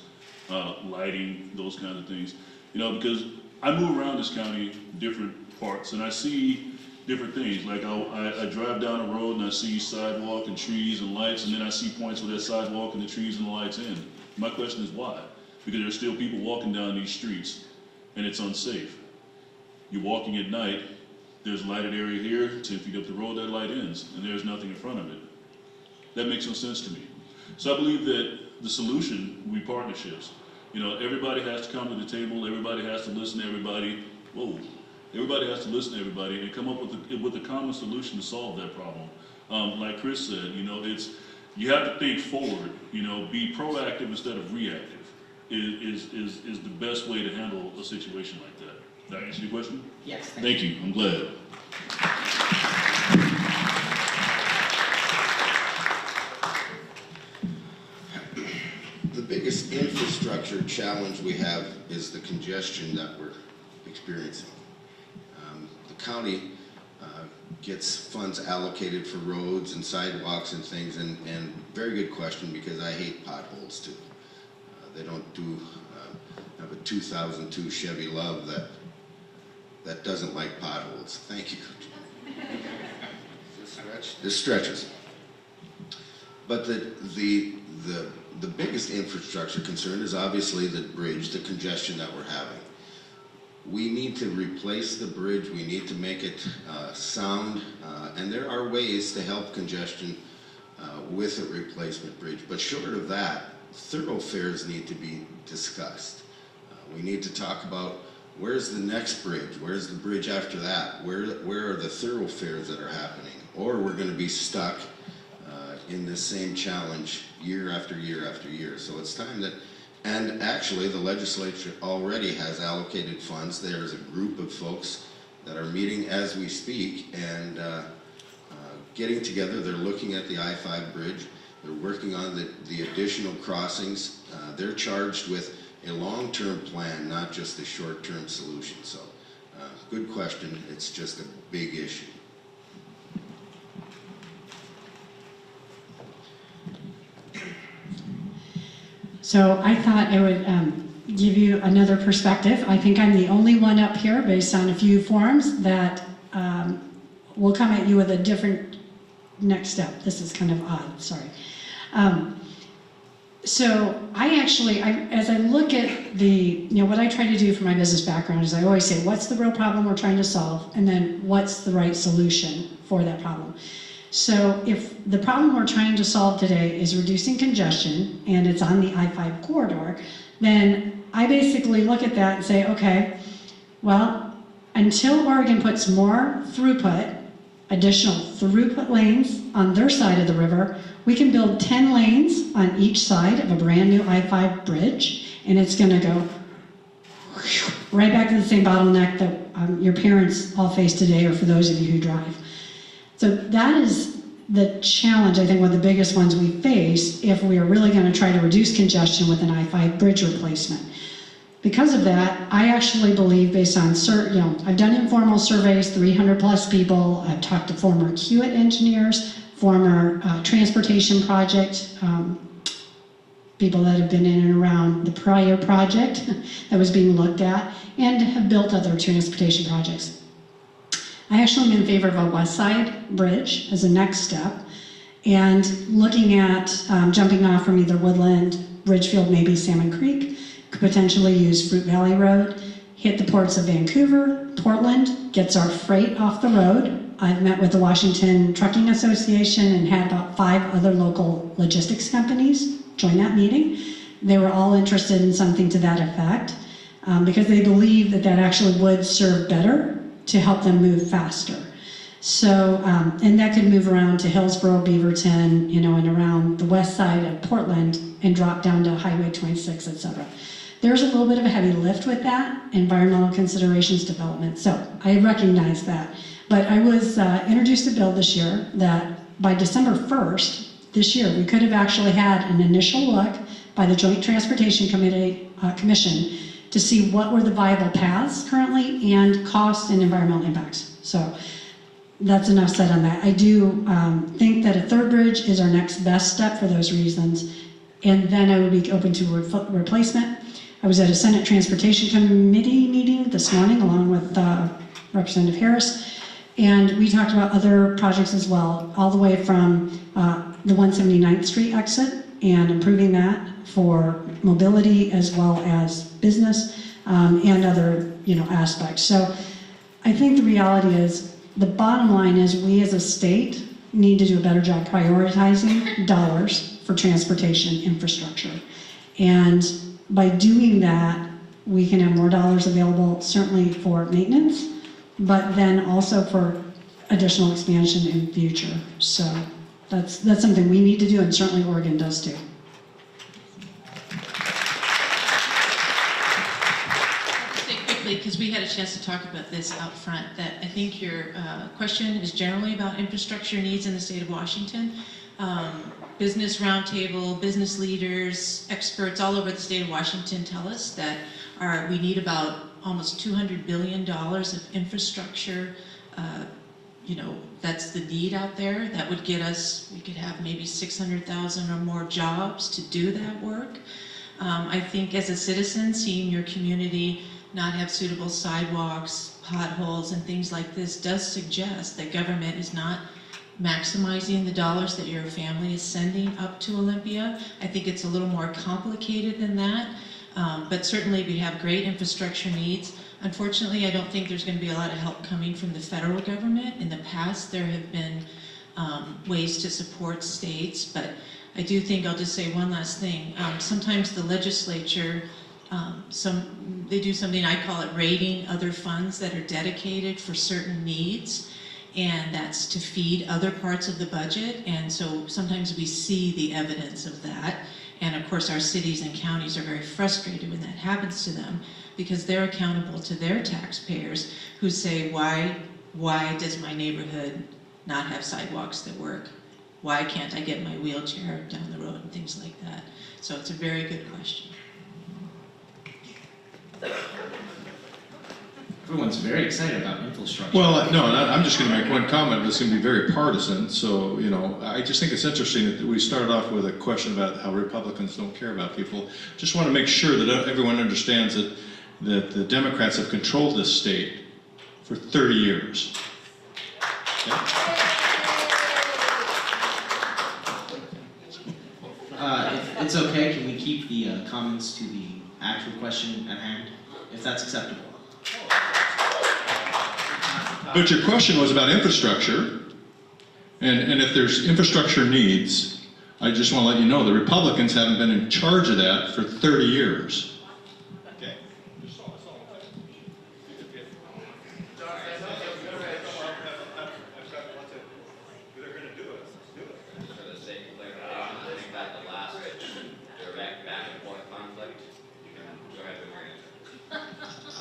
lighting, those kinds of things. You know, because I move around this county, different parts, and I see different things. Like I drive down a road and I see sidewalk and trees and lights, and then I see points where that sidewalk and the trees and the lights end. My question is why? Because there's still people walking down these streets and it's unsafe. You're walking at night, there's a lighted area here, 10 feet up the road, that light ends, and there's nothing in front of it. That makes no sense to me. So I believe that the solution will be partnerships. You know, everybody has to come to the table, everybody has to listen to everybody. Whoa. Everybody has to listen to everybody and come up with a common solution to solve that problem. Like Chris said, you know, you have to think forward, you know, be proactive instead of reactive is the best way to handle a situation like that. Did I answer your question? Yes. Thank you. I'm glad. The biggest infrastructure challenge we have is the congestion that we're experiencing. The county gets funds allocated for roads and sidewalks and things, and very good question, because I hate potholes too. They don't have a 2002 Chevy Love that doesn't like potholes. Thank you. This stretches. But the biggest infrastructure concern is obviously the bridge, the congestion that we're having. We need to replace the bridge, we need to make it sound, and there are ways to help congestion with a replacement bridge. But short of that, thoroughfares need to be discussed. We need to talk about where's the next bridge, where's the bridge after that, where are the thoroughfares that are happening, or we're going to be stuck in this same challenge year after year after year. So it's time that, and actually the legislature already has allocated funds. There's a group of folks that are meeting as we speak and getting together. They're looking at the I-5 bridge. They're working on the additional crossings. They're charged with a long-term plan, not just a short-term solution. So good question. It's just a big issue. So I thought I would give you another perspective. I think I'm the only one up here, based on a few forums, that will come at you with a different next step. This is kind of odd, sorry. So as I look at what I try to do for my business background is I always say, what's the real problem we're trying to solve? And then what's the right solution for that problem? So if the problem we're trying to solve today is reducing congestion, and it's on the I-5 corridor, then I basically look at that and say, okay, well, until Oregon puts more throughput, additional throughput lanes on their side of the river, we can build 10 lanes on each side of a brand new I-5 bridge, and it's gonna go right back to the same bottleneck that your parents all face today, or for those of you who drive. So that is the challenge, I think one of the biggest ones we face if we are really going to try to reduce congestion with an I-5 bridge replacement. Because of that, I actually believe, based on, I've done informal surveys, 300 plus people. I've talked to former Hewitt engineers, former transportation project people that have been in and around the prior project that was being looked at, and have built other transportation projects. I actually am in favor of a West Side Bridge as a next step, and looking at jumping off from either Woodland, Ridgefield, maybe Salmon Creek, could potentially use Fruit Valley Road, hit the ports of Vancouver, Portland, gets our freight off the road. I've met with the Washington Trucking Association and had about 5 other local logistics companies join that meeting. They were all interested in something to that effect because they believe that that actually would serve better to help them move faster. So, and that could move around to Hillsborough, Beaverton, and around the west side of Portland and drop down to Highway 26, etc. There's a little bit of a heavy lift with that, environmental considerations development. So I recognize that. But I was introduced a bill this year that by December 1st, this year, we could have actually had an initial look by the Joint Transportation Commission to see what were the viable paths currently and cost and environmental impacts. So that's enough said on that. I do think that a third bridge is our next best step for those reasons, and then I would be open to replacement. I was at a Senate Transportation Committee meeting this morning along with Representative Harris, and we talked about other projects as well, all the way from the 179th Street exit and improving that for mobility as well as business and other aspects. So I think the reality is, the bottom line is we as a state need to do a better job prioritizing dollars for transportation infrastructure. And by doing that, we can have more dollars available certainly for maintenance, but then also for additional expansion in the future. So that's something we need to do, and certainly Oregon does too. Because we had a chance to talk about this out front, that I think your question is generally about infrastructure needs in the state of Washington. Business roundtable, business leaders, experts all over the state of Washington tell us that we need about almost $200 billion of infrastructure. That's the need out there. That would get us, we could have maybe 600,000 or more jobs to do that work. I think as a citizen, seeing your community not have suitable sidewalks, potholes, and things like this does suggest that government is not maximizing the dollars that your family is sending up to Olympia. I think it's a little more complicated than that, but certainly we have great infrastructure needs. Unfortunately, I don't think there's going to be a lot of help coming from the federal government. In the past, there have been ways to support states, but I do think, I'll just say one last thing. Sometimes the legislature, they do something, I call it raiding other funds that are dedicated for certain needs, and that's to feed other parts of the budget, and so sometimes we see the evidence of that, and of course our cities and counties are very frustrated when that happens to them, because they're accountable to their taxpayers who say, why does my neighborhood not have sidewalks that work? Why can't I get my wheelchair down the road and things like that? So it's a very good question. Everyone's very excited about infrastructure. Well, no, I'm just going to make one comment that's going to be very partisan. So, I just think it's interesting that we started off with a question about how Republicans don't care about people. Just want to make sure that everyone understands that the Democrats have controlled this state for 30 years. Okay? If it's okay, can we keep the comments to the actual question at hand, if that's acceptable? But your question was about infrastructure, and if there's infrastructure needs, I just want to let you know the Republicans haven't been in charge of that for 30 years. Okay.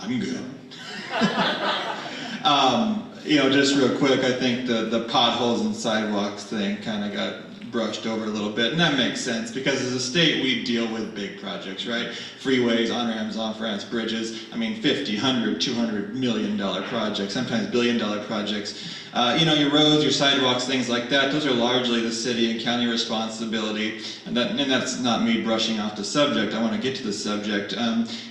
I'm good. Just real quick, I think the potholes and sidewalks thing kind of got brushed over a little bit, and that makes sense because as a state we deal with big projects, right? Freeways, on-ramps, off-ramps, bridges. I mean, $50, $100, $200 million projects, sometimes billion-dollar projects. You know, your roads, your sidewalks, things like that, those are largely the city and county responsibility, and that's not me brushing off the subject. I want to get to the subject.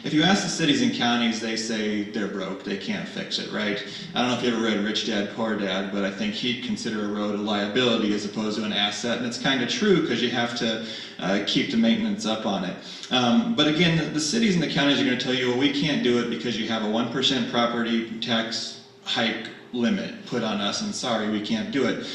If you ask the cities and counties, they say they're broke, they can't fix it, right? I don't know if you ever read Rich Dad, Poor Dad, but I think he'd consider a road a liability as opposed to an asset, and it's kind of true because you have to keep the maintenance up on it. But again, the cities and the counties are going to tell you, well, we can't do it because you have a 1% property tax hike limit put on us, and sorry, we can't do it.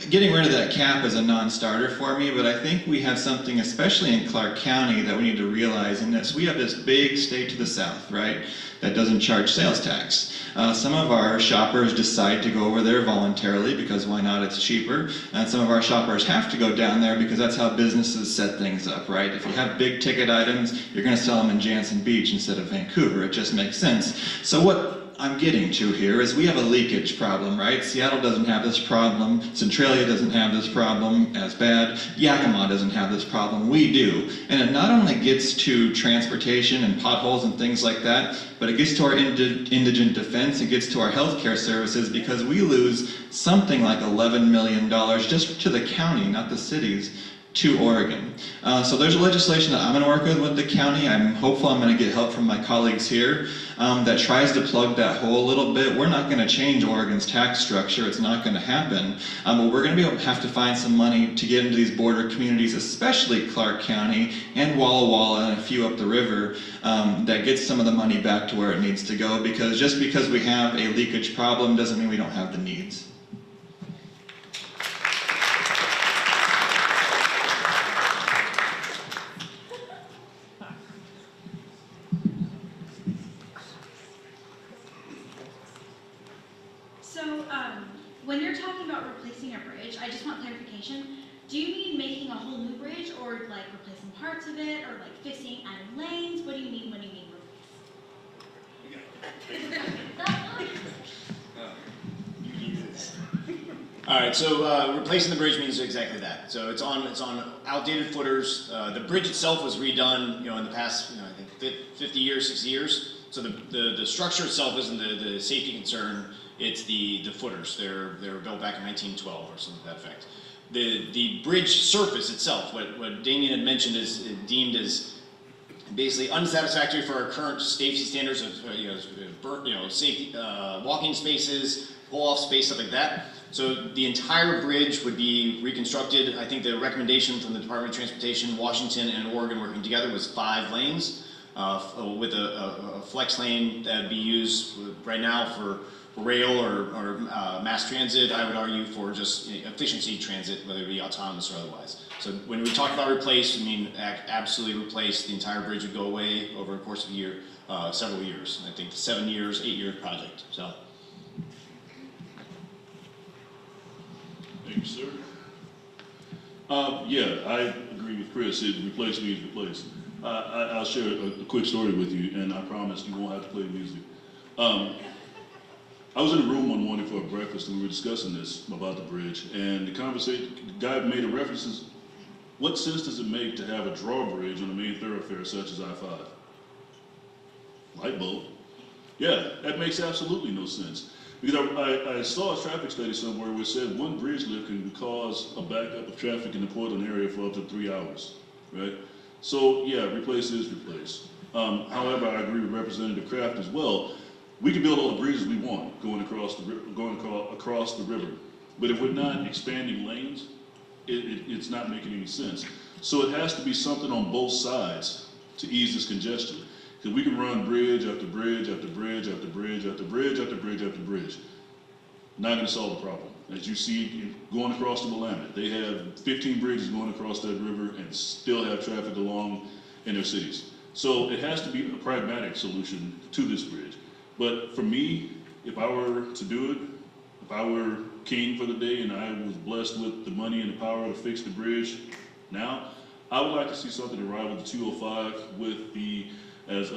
Getting rid of that cap is a non-starter for me, but I think we have something, especially in Clark County, that we need to realize in this. We have this big state to the south, right, that doesn't charge sales tax. Some of our shoppers decide to go over there voluntarily because why not, it's cheaper, and some of our shoppers have to go down there because that's how businesses set things up, right? If you have big ticket items, you're going to sell them in Jansen Beach instead of Vancouver. It just makes sense. So what I'm getting to here is we have a leakage problem, right? Seattle doesn't have this problem, Centralia doesn't have this problem as bad, Yakima doesn't have this problem, we do. And it not only gets to transportation and potholes and things like that, but it gets to our indigent defense, it gets to our healthcare services, because we lose something like $11 million just to the county, not the cities, to Oregon. So there's legislation that I'm going to work with the county. I'm hopeful I'm going to get help from my colleagues here that tries to plug that hole a little bit. We're not going to change Oregon's tax structure. It's not going to happen. But we're going to be able to have to find some money to get into these border communities, especially Clark County and Walla Walla and a few up the river, that gets some of the money back to where it needs to go, because just because we have a leakage problem doesn't mean we don't have the needs. When you're talking about replacing a bridge, I just want clarification. Do you mean making a whole new bridge, or like replacing parts of it, or like fixing added lanes? What do you mean when you mean replace? All right, so replacing the bridge means exactly that. So it's on outdated footers. The bridge itself was redone, you know, in the past, you know, I think 50 years, 60 years. So the structure itself isn't the safety concern. It's the footers. They were built back in 1912 or something to that effect. The bridge surface itself, what Damien had mentioned, is deemed as basically unsatisfactory for our current safety standards of safety, walking spaces, pull-off space, stuff like that. So the entire bridge would be reconstructed. I think the recommendation from the Department of Transportation, Washington and Oregon working together was 5 lanes with a flex lane that would be used right now for rail or mass transit. I would argue for just efficiency transit, whether it be autonomous or otherwise. So when we talk about replace, we mean absolutely replace. The entire bridge would go away over the course of a year, several years. I think 7 years, 8-year project. So. Thank you, sir. Yeah, I agree with Chris. Replace means replace. I'll share a quick story with you, and I promise you won't have to play music. I was in a room one morning for a breakfast, and we were discussing this about the bridge, and the guy made a reference is, what sense does it make to have a drawbridge on a main thoroughfare such as I-5? Light bulb. Yeah, that makes absolutely no sense. Because I saw a traffic study somewhere which said one bridge lift can cause a backup of traffic in the Portland area for up to 3 hours, right? So yeah, replace is replace. However, I agree with Representative Kraft as well. We can build all the bridges we want going across the river, but if we're not expanding lanes, it's not making any sense. So it has to be something on both sides to ease this congestion. Because we can run bridge after bridge after bridge after bridge after bridge after bridge after bridge. Not going to solve the problem. As you see going across the Willamette, they have 15 bridges going across that river and still have traffic along in their cities. So it has to be a pragmatic solution to this bridge. But for me, if I were to do it, if I were king for the day and I was blessed with the money and the power to fix the bridge now, I would like to see something to rival the 205 with the, as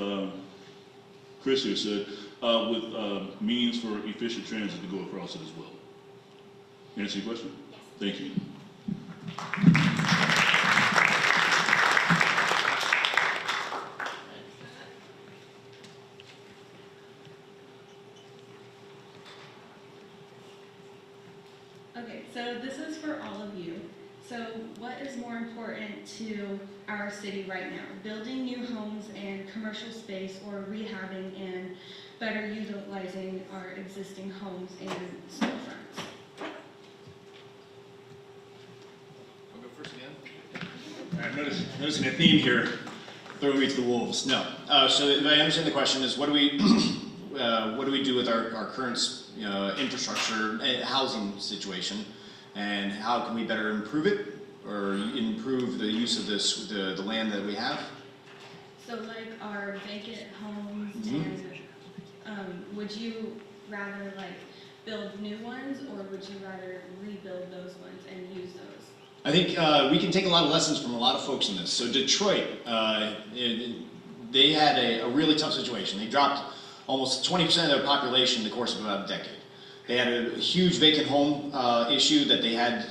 Chris here said, with means for efficient transit to go across it as well. Answer your question? Yes. Thank you. Okay, so this is for all of you. So what is more important to our city right now? Building new homes and commercial space, or rehabbing and better utilizing our existing homes and storefronts? I'll go first again. All right, noticing a theme here, throwing me to the wolves. No. So if I understand the question is, what do we do with our current infrastructure, housing situation, and how can we better improve it or improve the use of the land that we have? So like our vacant homes, and would you rather like build new ones, or would you rather rebuild those ones and use those? I think we can take a lot of lessons from a lot of folks in this. So Detroit, they had a really tough situation. They dropped almost 20% of their population in the course of about a decade. They had a huge vacant home issue that they had,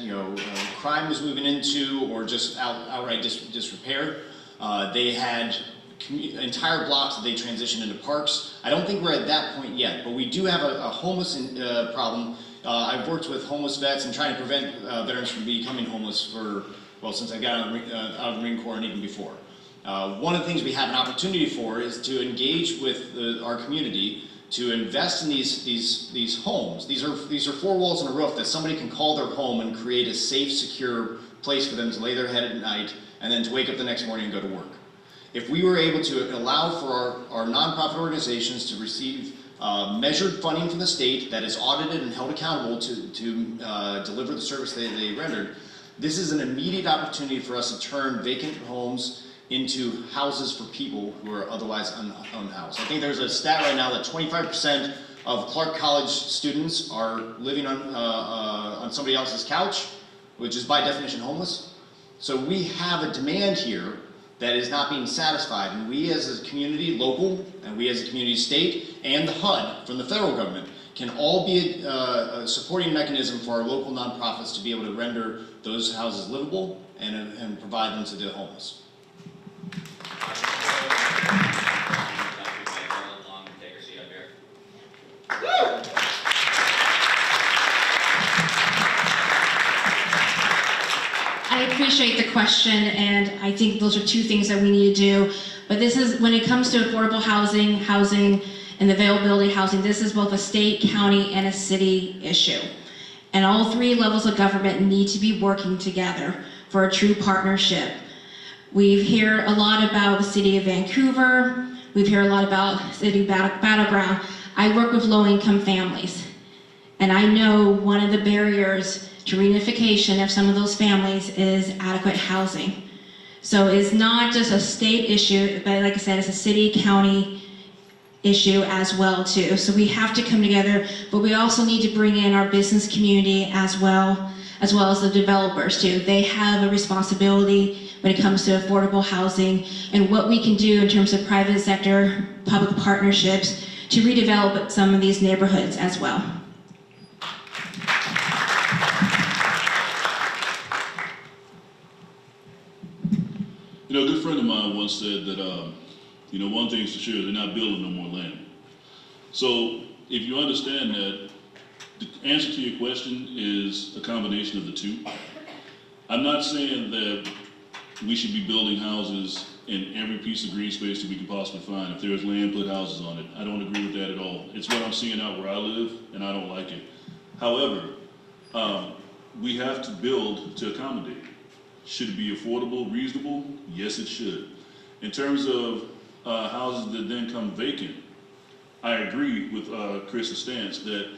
crime was moving into, or just outright disrepair. They had entire blocks that they transitioned into parks. I don't think we're at that point yet, but we do have a homeless problem. I've worked with homeless vets and trying to prevent veterans from becoming homeless since I got out of the Marine Corps and even before. One of the things we have an opportunity for is to engage with our community to invest in these homes. These are four walls and a roof that somebody can call their home and create a safe, secure place for them to lay their head at night and then to wake up the next morning and go to work. If we were able to allow for our nonprofit organizations to receive measured funding from the state that is audited and held accountable to deliver the service they rendered, this is an immediate opportunity for us to turn vacant homes into houses for people who are otherwise unhoused. I think there's a stat right now that 25% of Clark College students are living on somebody else's couch, which is by definition homeless. So we have a demand here that is not being satisfied, and we as a community, local, and we as a community state, and the HUD from the federal government can all be a supporting mechanism for our local nonprofits to be able to render those houses livable and provide them to the homeless. I appreciate the question, and I think those are two things that we need to do. But this is, when it comes to affordable housing, and the availability of housing, this is both a state, county, and a city issue. And all three levels of government need to be working together for a true partnership. We hear a lot about the city of Vancouver. We've heard a lot about city battleground. I work with low-income families, and I know one of the barriers to reunification of some of those families is adequate housing. So it's not just a state issue, but like I said, it's a city, county issue as well too. So we have to come together, but we also need to bring in our business community as well as the developers too. They have a responsibility when it comes to affordable housing and what we can do in terms of private sector, public partnerships to redevelop some of these neighborhoods as well. A good friend of mine once said that, one thing's for sure, they're not building no more land. So if you understand that, the answer to your question is a combination of the two. I'm not saying that we should be building houses in every piece of green space that we can possibly find. If there's land, put houses on it. I don't agree with that at all. It's what I'm seeing out where I live, and I don't like it. However, we have to build to accommodate. Should it be affordable, reasonable? Yes, it should. In terms of houses that then come vacant, I agree with Chris's stance that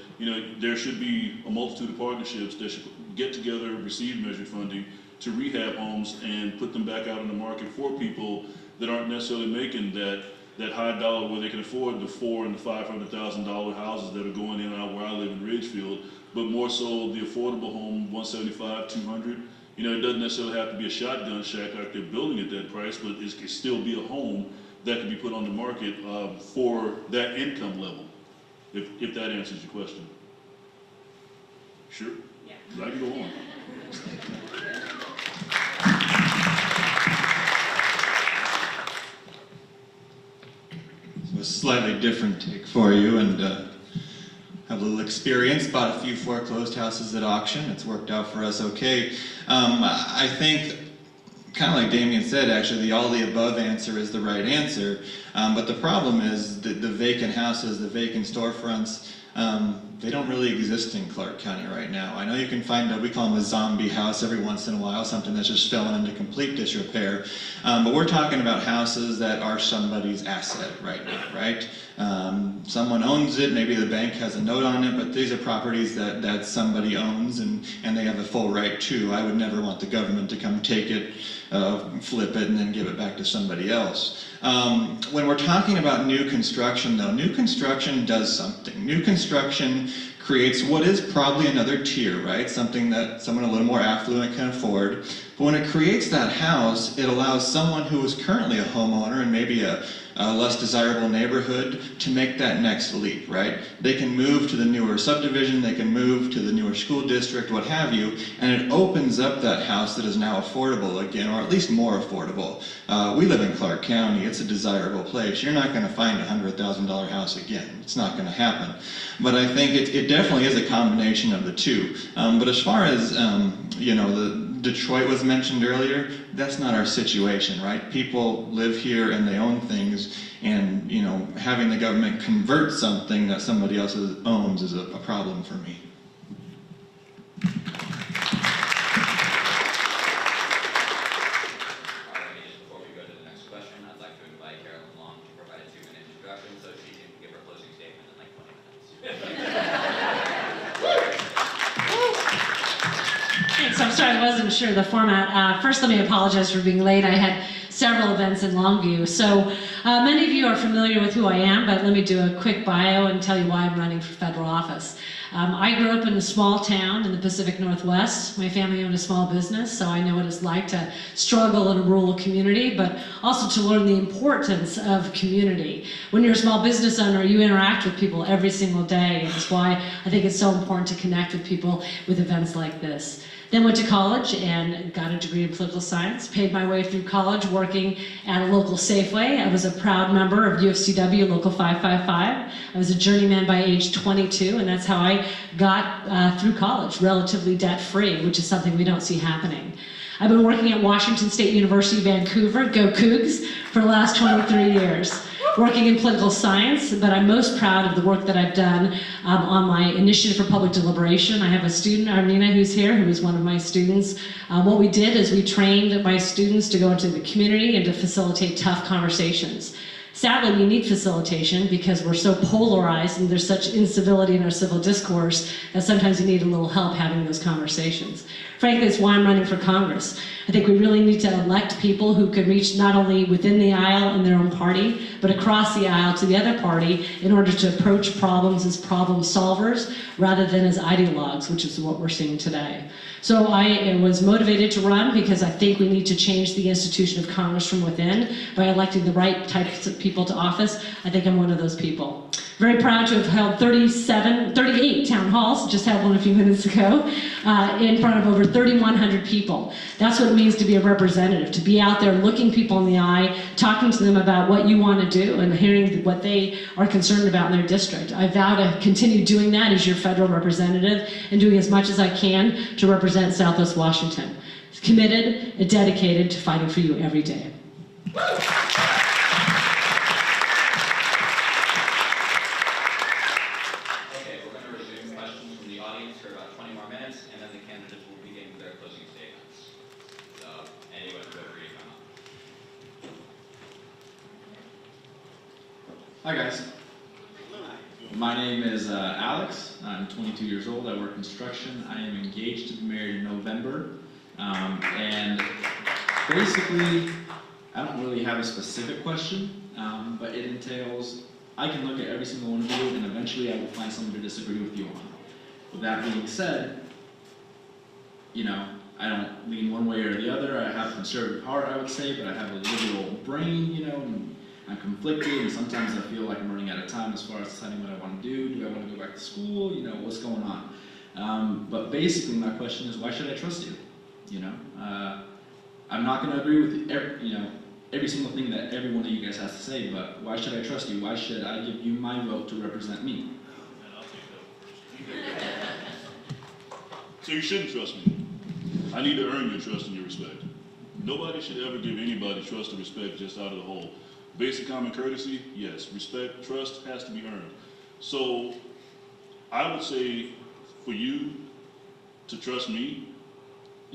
there should be a multitude of partnerships that should get together, receive measured funding to rehab homes and put them back out in the market for people that aren't necessarily making that high dollar where they can afford the $400,000 and the $500,000 houses that are going in and out where I live in Ridgefield, but more so the affordable home, $175,000, $200,000. It doesn't necessarily have to be a shotgun shack like they're building at that price, but it can still be a home that can be put on the market for that income level, if that answers your question. Sure? Yeah. I can go on. So a slightly different take for you, and have a little experience, bought a few foreclosed houses at auction. It's worked out for us okay. I think, kind of like Damien said, actually, the all the above answer is the right answer. But the problem is that the vacant houses, the vacant storefronts, they don't really exist in Clark County right now. I know you can find, we call them a zombie house every once in a while, something that's just fallen into complete disrepair. But we're talking about houses that are somebody's asset right now, right? Someone owns it, maybe the bank has a note on it, but these are properties that somebody owns and they have a full right to. I would never want the government to come take it, flip it, and then give it back to somebody else. When we're talking about new construction, though, new construction does something. New construction creates what is probably another tier, right? Something that someone a little more affluent can afford. But when it creates that house, it allows someone who is currently a homeowner in maybe a less desirable neighborhood to make that next leap, right? They can move to the newer subdivision, they can move to the newer school district, what have you, and it opens up that house that is now affordable again, or at least more affordable. We live in Clark County, it's a desirable place. You're not gonna find a $100,000 house again. It's not gonna happen. But I think it definitely is a combination of the two. But as far as, you know, the Detroit was mentioned earlier, that's not our situation, right? People live here and they own things, and you know, having the government convert something that somebody else owns is a problem for me. Before we go to the next question, I'd like to invite Carolyn Long to provide a 2-minute introduction so she can give her closing statement in like 20 minutes. Thanks. I'm sorry, I wasn't sure of the format. First, let me apologize for being late. I had several events in Longview. So many of you are familiar with who I am, but let me do a quick bio and tell you why I'm running for federal office. I grew up in a small town in the Pacific Northwest. My family owned a small business, so I know what it's like to struggle in a rural community, but also to learn the importance of community. When you're a small business owner, you interact with people every single day, and that's why I think it's so important to connect with people with events like this. Then went to college and got a degree in political science, paid my way through college working at a local Safeway. I was a proud member of UFCW Local 555. I was a journeyman by age 22, and that's how I got through college, relatively debt-free, which is something we don't see happening. I've been working at Washington State University, Vancouver, go Cougs, for the last 23 years. Working in political science, but I'm most proud of the work that I've done on my initiative for public deliberation. I have a student, Armina, who's here, who is one of my students. What we did is we trained my students to go into the community and to facilitate tough conversations. Sadly, we need facilitation because we're so polarized and there's such incivility in our civil discourse that sometimes you need a little help having those conversations. Frankly, that's why I'm running for Congress. I think we really need to elect people who can reach not only within the aisle in their own party, but across the aisle to the other party in order to approach problems as problem solvers rather than as ideologues, which is what we're seeing today. So I was motivated to run because I think we need to change the institution of Congress from within by electing the right types of people to office. I think I'm one of those people. Very proud to have held 38 town halls, just had one a few minutes ago, in front of over 3,100 people. That's what it means to be a representative, to be out there looking people in the eye, talking to them about what you want to do and hearing what they are concerned about in their district. I vow to continue doing that as your federal representative and doing as much as I can to represent Southwest Washington. Committed and dedicated to fighting for you every day. Hi guys. My name is Alex. I'm 22 years old. I work construction. I am engaged to be married in November. And basically, I don't really have a specific question, but it entails, I can look at every single one of you and eventually I will find something to disagree with you on. With that being said, you know, I don't lean one way or the other. I have a conservative heart, I would say, but I have a liberal brain, you know, and I'm conflicted, and sometimes I feel like I'm running out of time as far as deciding what I want to do. Do I want to go back to school? You know, what's going on? But basically, my question is, why should I trust you? You know, I'm not going to agree with every single thing that every one of you guys has to say, but why should I trust you? Why should I give you my vote to represent me? So you shouldn't trust me. I need to earn your trust and your respect. Nobody should ever give anybody trust or respect just out of the hole. Basic common courtesy, yes. Respect, trust has to be earned. So I would say for you to trust me,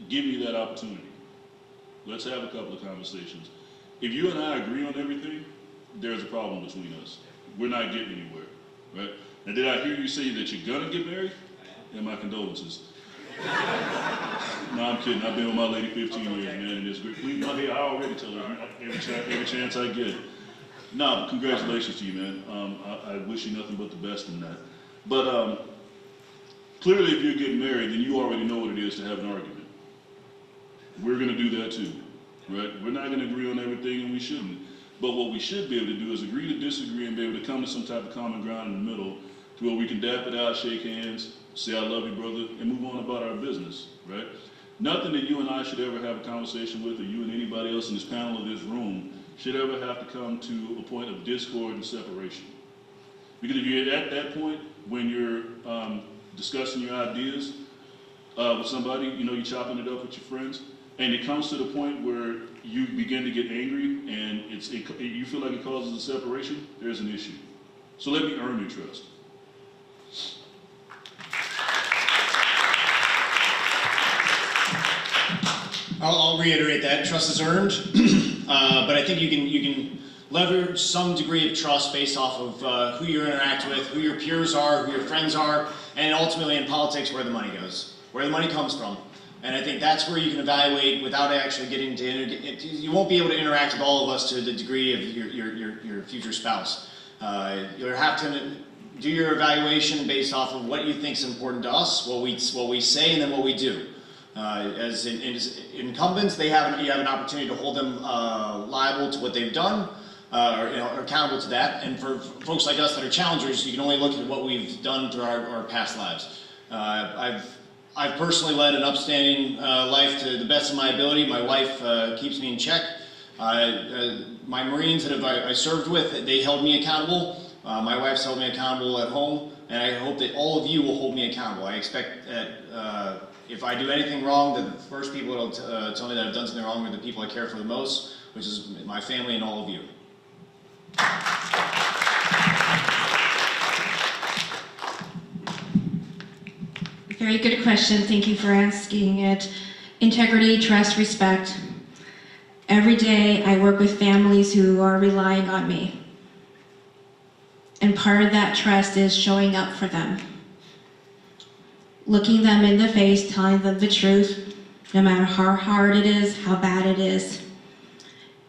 give me that opportunity. Let's have a couple of conversations. If you and I agree on everything, there's a problem between us. We're not getting anywhere, right? And did I hear you say that you're gonna get married? And my condolences. No, I'm kidding. I've been with my lady 15 years, man, and it's great. I already tell her every chance I get. No, congratulations to you, man. I wish you nothing but the best in that. But clearly, if you're getting married, then you already know what it is to have an argument. We're going to do that too, right? We're not going to agree on everything, and we shouldn't. But what we should be able to do is agree to disagree and be able to come to some type of common ground in the middle to where we can dap it out, shake hands, say I love you, brother, and move on about our business, right? Nothing that you and I should ever have a conversation with, or you and anybody else in this panel or this room, should ever have to come to a point of discord and separation. Because if you're at that point, when you're discussing your ideas with somebody, you know, you're chopping it up with your friends, and it comes to the point where you begin to get angry and you feel like it causes a separation, there's an issue. So let me earn your trust. I'll reiterate that trust is earned, but I think you can leverage some degree of trust based off of who you interact with, who your peers are, who your friends are, and ultimately in politics where the money goes, where the money comes from. And I think that's where you can evaluate without actually getting to you won't be able to interact with all of us to the degree of your future spouse. You'll have to do your evaluation based off of what you think is important to us, what we say, and then what we do. As incumbents, you have an opportunity to hold them liable to what they've done, or accountable to that. And for folks like us that are challengers, you can only look at what we've done through our past lives. I've personally led an upstanding life to the best of my ability. My wife keeps me in check. My Marines that I served with, they held me accountable. My wife's held me accountable at home, and I hope that all of you will hold me accountable. I expect that if I do anything wrong, that the first people that'll tell me that I've done something wrong are the people I care for the most, which is my family and all of you. Very good question. Thank you for asking it. Integrity, trust, respect. Every day I work with families who are relying on me. And part of that trust is showing up for them. Looking them in the face, telling them the truth, no matter how hard it is, how bad it is.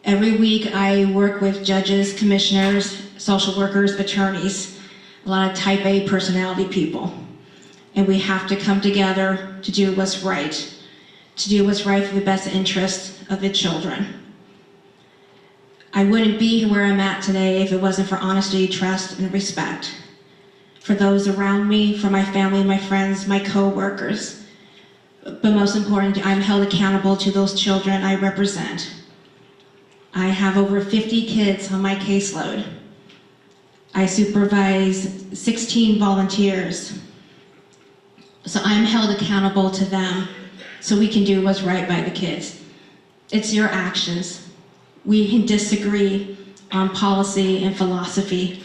Every week I work with judges, commissioners, social workers, attorneys, a lot of type A personality people. And we have to come together to do what's right, for the best interest of the children. I wouldn't be where I'm at today if it wasn't for honesty, trust, and respect. For those around me, for my family, my friends, my co-workers. But most importantly, I'm held accountable to those children I represent. I have over 50 kids on my caseload. I supervise 16 volunteers. So I'm held accountable to them so we can do what's right by the kids. It's your actions. We can disagree on policy and philosophy.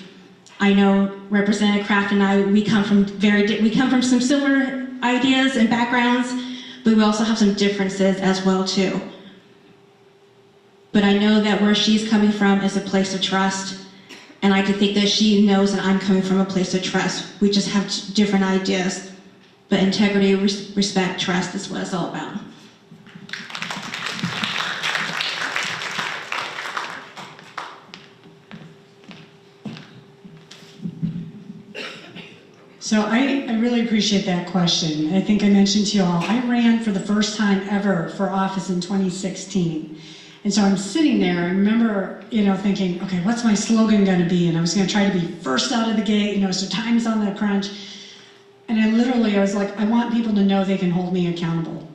I know Representative Kraft and I, we come from some similar ideas and backgrounds, but we also have some differences as well too. But I know that where she's coming from is a place of trust, and I can think that she knows that I'm coming from a place of trust. We just have different ideas. But integrity, respect, trust is what it's all about. So I really appreciate that question. I think I mentioned to you all, I ran for the first time ever for office in 2016. And so I'm sitting there, I remember, thinking, okay, what's my slogan gonna be? And I was gonna try to be first out of the gate, so time's on the crunch. And I was like, I want people to know they can hold me accountable.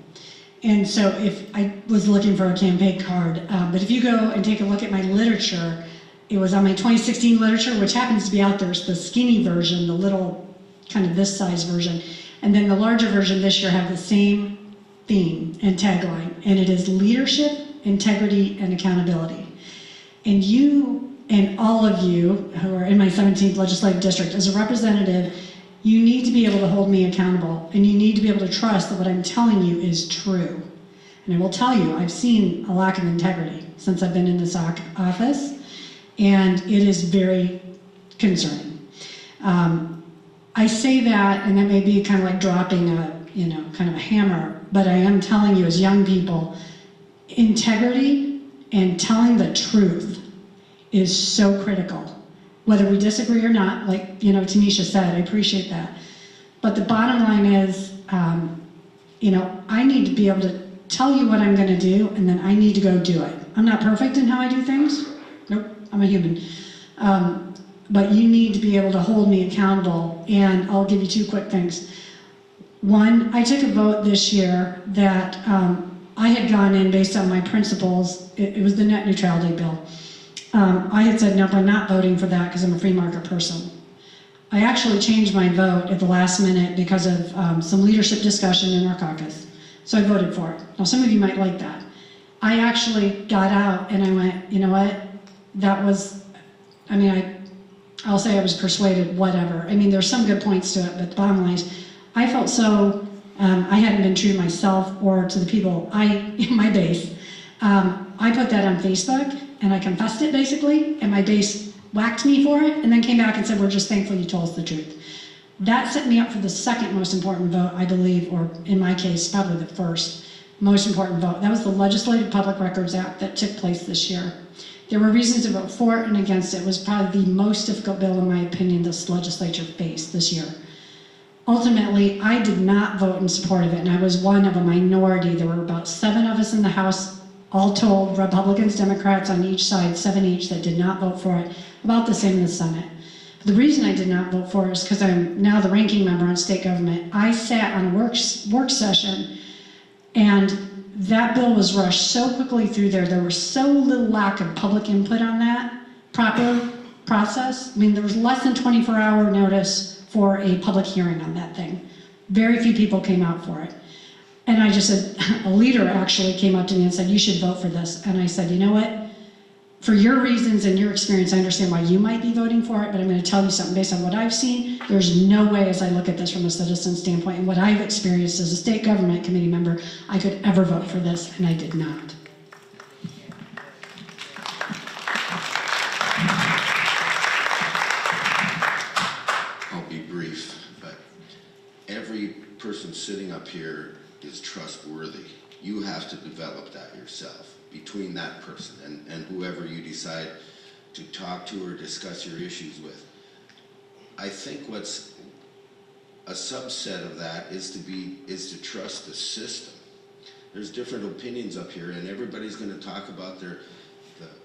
And so if I was looking for a campaign card, but if you go and take a look at my literature, it was on my 2016 literature, which happens to be out there. It's the skinny version, the little kind of this size version. And then the larger version this year have the same theme and tagline, and it is leadership, integrity, and accountability. And you and all of you who are in my 17th legislative district, as a representative, you need to be able to hold me accountable, and you need to be able to trust that what I'm telling you is true. And I will tell you, I've seen a lack of integrity since I've been in this office, and it is very concerning. I say that, and that may be kind of like dropping a, kind of a hammer, but I am telling you as young people, integrity and telling the truth is so critical. Whether we disagree or not, like, Tanisha said, I appreciate that. But the bottom line is, I need to be able to tell you what I'm gonna do, and then I need to go do it. I'm not perfect in how I do things. Nope, I'm a human. But you need to be able to hold me accountable, and I'll give you two quick things. One, I took a vote this year that I had gone in based on my principles. It was the Net Neutrality Bill. I had said, nope, I'm not voting for that because I'm a free market person. I actually changed my vote at the last minute because of some leadership discussion in our caucus. So I voted for it. Now, some of you might like that. I actually got out and I went, you know what? That was, I'll say I was persuaded, whatever. There's some good points to it, but the bottom line is, I felt so, I hadn't been true to myself or to the people in my base. I put that on Facebook and I confessed it basically, and my base whacked me for it and then came back and said, we're just thankful you told us the truth. That set me up for the second most important vote, I believe, or in my case, probably the first most important vote. That was the Legislative Public Records Act that took place this year. There were reasons to vote for it and against it. It was probably the most difficult bill, in my opinion, this legislature faced this year. Ultimately, I did not vote in support of it, and I was one of a minority. There were about 7 of us in the House, all told, Republicans, Democrats on each side, 7 each, that did not vote for it, about the same in the Senate. But the reason I did not vote for it is because I'm now the ranking member on state government. I sat on a work session, and that bill was rushed so quickly through there. There was so little lack of public input on that proper process. There was less than 24-hour notice for a public hearing on that thing. Very few people came out for it. And I just said, a leader actually came up to me and said, you should vote for this. And I said, you know what? For your reasons and your experience, I understand why you might be voting for it, but I'm going to tell you something based on what I've seen. There's no way, as I look at this from a citizen standpoint and what I've experienced as a state government committee member, I could ever vote for this, and I did not. I'll be brief, but every person sitting up here is trustworthy. You have to develop that yourself between that person and whoever you decide to talk to or discuss your issues with. I think what's a subset of that is to trust the system. There's different opinions up here, and everybody's going to talk about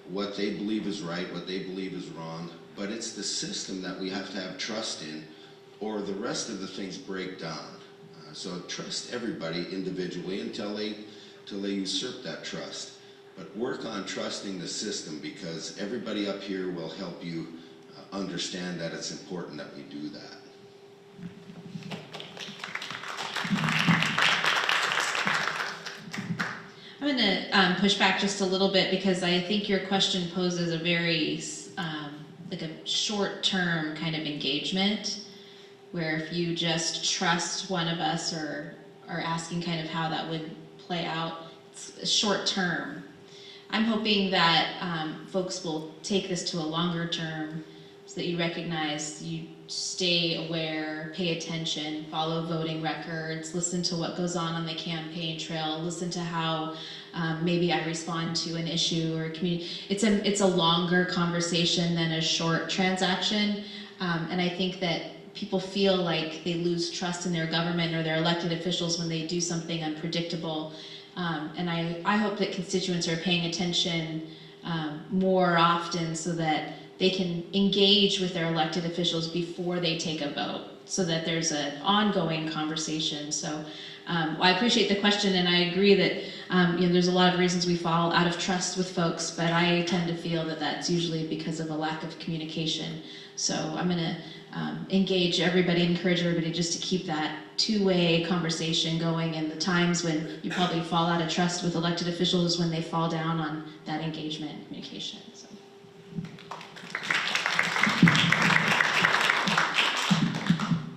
what they believe is right, what they believe is wrong, but it's the system that we have to have trust in, or the rest of the things break down. So trust everybody individually until they usurp that trust. But work on trusting the system, because everybody up here will help you understand that it's important that we do that. I'm going to push back just a little bit, because I think your question poses a very like a short-term kind of engagement, where if you just trust one of us or are asking kind of how that would play out, it's short-term. I'm hoping that folks will take this to a longer term, so that you recognize, you stay aware, pay attention, follow voting records, listen to what goes on the campaign trail, listen to how maybe I respond to an issue or a community. It's a longer conversation than a short transaction, and I think that people feel like they lose trust in their government or their elected officials when they do something unpredictable. And I hope that constituents are paying attention more often, so that they can engage with their elected officials before they take a vote, so that there's an ongoing conversation. So I appreciate the question, and I agree that there's a lot of reasons we fall out of trust with folks, but I tend to feel that that's usually because of a lack of communication. So I'm going to engage everybody, encourage everybody just to keep that two-way conversation going, and the times when you probably fall out of trust with elected officials is when they fall down on that engagement and communication. So.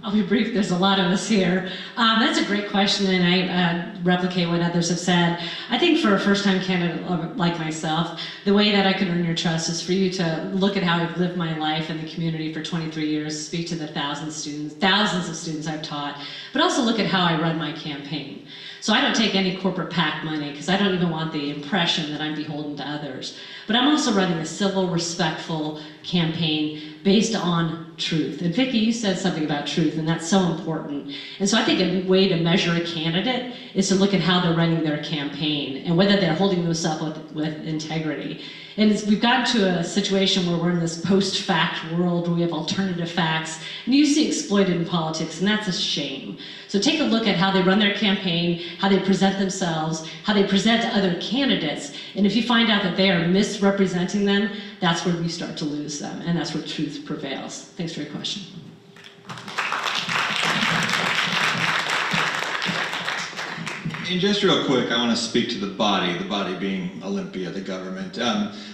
I'll be brief, there's a lot of us here. That's a great question, and I replicate what others have said. I think for a first-time candidate like myself, the way that I can earn your trust is for you to look at how I've lived my life in the community for 23 years, speak to the thousands of students I've taught, but also look at how I run my campaign. So I don't take any corporate PAC money because I don't even want the impression that I'm beholden to others. But I'm also running a civil, respectful campaign based on truth. And Vicki, you said something about truth, and that's so important. And so I think a way to measure a candidate is to look at how they're running their campaign and whether they're holding themselves with integrity. And we've gotten to a situation where we're in this post-fact world where we have alternative facts, and you see exploited in politics, and that's a shame. So take a look at how they run their campaign, how they present themselves, how they present other candidates, and if you find out that they are misrepresenting them, that's where we start to lose them, and that's where truth prevails. Thanks for your question. And just real quick, I want to speak to the body being Olympia, the government.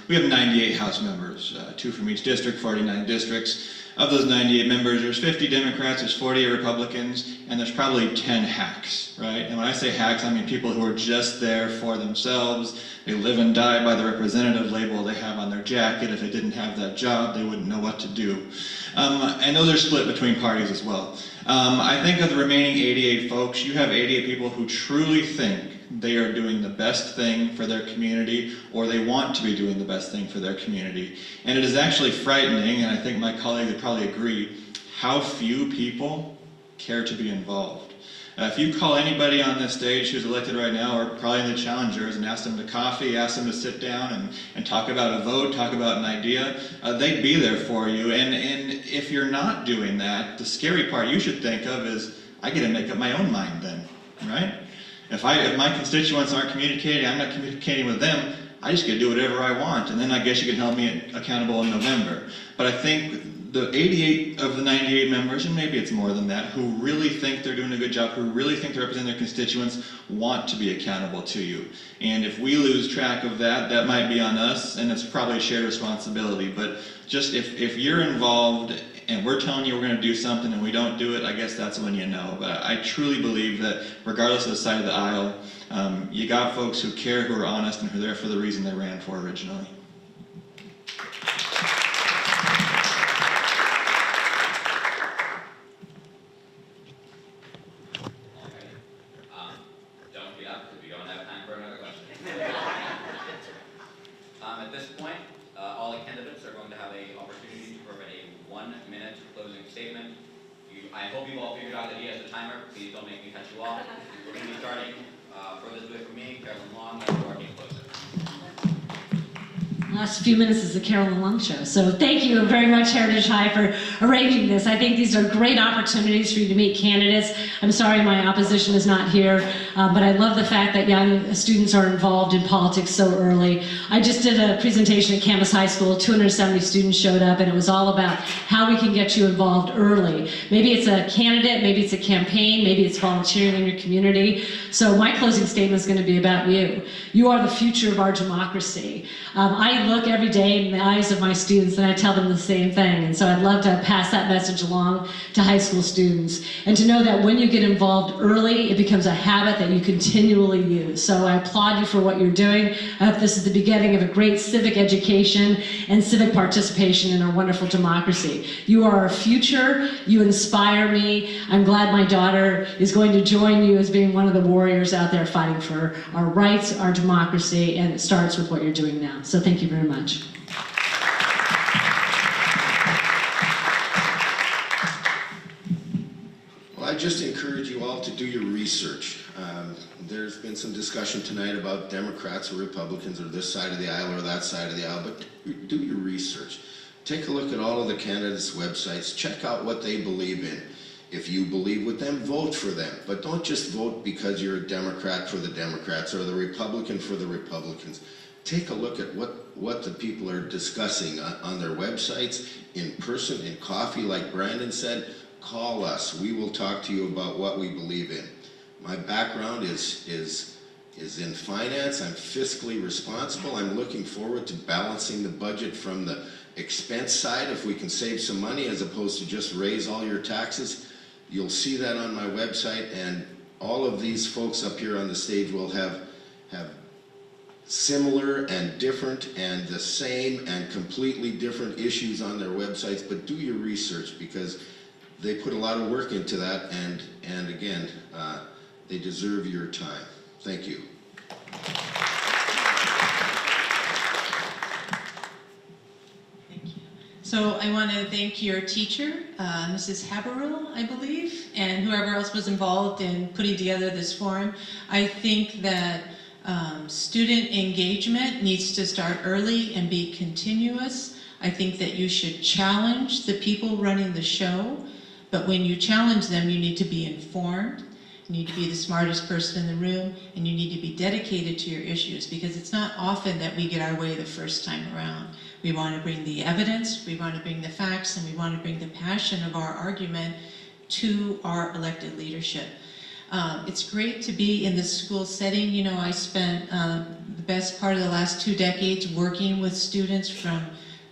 We have 98 House members, 2 from each district, 49 districts. Of those 98 members, there's 50 Democrats, there's 48 Republicans, and there's probably 10 hacks, right? And when I say hacks, I mean people who are just there for themselves. They live and die by the representative label they have on their jacket. If they didn't have that job, they wouldn't know what to do. And those are split between parties as well. I think of the remaining 88 folks, you have 88 people who truly think they are doing the best thing for their community, or they want to be doing the best thing for their community. And it is actually frightening, and I think my colleague would probably agree, how few people care to be involved. If you call anybody on this stage who's elected right now, or probably in the challengers, and ask them to coffee, ask them to sit down and talk about a vote, talk about an idea, they'd be there for you. And if you're not doing that, the scary part you should think of is, I get to make up my own mind then, right? If my constituents aren't communicating, I'm not communicating with them, I just get to do whatever I want, and then I guess you can hold me accountable in November. But I think the 88 of the 98 members, and maybe it's more than that, who really think they're doing a good job, who really think they represent their constituents, want to be accountable to you. And if we lose track of that, that might be on us, and it's probably a shared responsibility. But just if you're involved and we're telling you we're going to do something and we don't do it, I guess that's when you know. But I truly believe that regardless of the side of the aisle, you got folks who care, who are honest, and who are there for the reason they ran for originally. Don't get up because we don't have time for another question. At this point, all the candidates are going to have an opportunity to provide a 1-minute closing statement. I hope you've all figured out that he has a timer. Please don't make me cut you off. We're going to be starting furthest away from me, Carolyn Long, and Courtney Closer. Last few minutes is the Carolyn Long Show. So thank you very much, Heritage High, for arranging this. I think these are great opportunities for you to meet candidates. I'm sorry my opposition is not here, but I love the fact that young students are involved in politics so early. I just did a presentation at Camas High School. 270 students showed up, and it was all about how we can get you involved early. Maybe it's a candidate, maybe it's a campaign, maybe it's volunteering in your community. So my closing statement is going to be about you. You are the future of our democracy. I look every day in the eyes of my students and I tell them the same thing, and so I'd love to pass that message along to high school students, and to know that when you get involved early, it becomes a habit that you continually use. So I applaud you for what you're doing. I hope this is the beginning of a great civic education and civic participation in our wonderful democracy. You are our future. You inspire me. I'm glad my daughter is going to join you as being one of the warriors out there fighting for our rights, our democracy, and it starts with what you're doing now. So thank you very much. Well, I just encourage you all to do your research. There's been some discussion tonight about Democrats or Republicans or this side of the aisle or that side of the aisle, but do your research. Take a look at all of the candidates' websites. Check out what they believe in. If you believe with them, vote for them. But don't just vote because you're a Democrat for the Democrats or the Republican for the Republicans. Take a look at what the people are discussing on their websites, in person, in coffee, like Brandon said. Call us. We will talk to you about what we believe in. My background is in finance. I'm fiscally responsible. I'm looking forward to balancing the budget from the expense side if we can save some money as opposed to just raise all your taxes. You'll see that on my website, and all of these folks up here on the stage will have similar and different and the same and completely different issues on their websites, but do your research because they put a lot of work into that, and again, they deserve your time. Thank you. So I want to thank your teacher, Mrs. Haberl, I believe, and whoever else was involved in putting together this forum. I think that student engagement needs to start early and be continuous. I think that you should challenge the people running the show, but when you challenge them, you need to be informed. You need to be the smartest person in the room, and you need to be dedicated to your issues, because it's not often that we get our way the first time around. We want to bring the evidence, we want to bring the facts, and we want to bring the passion of our argument to our elected leadership. It's great to be in this school setting. You know, I spent the best part of the last 2 decades working with students from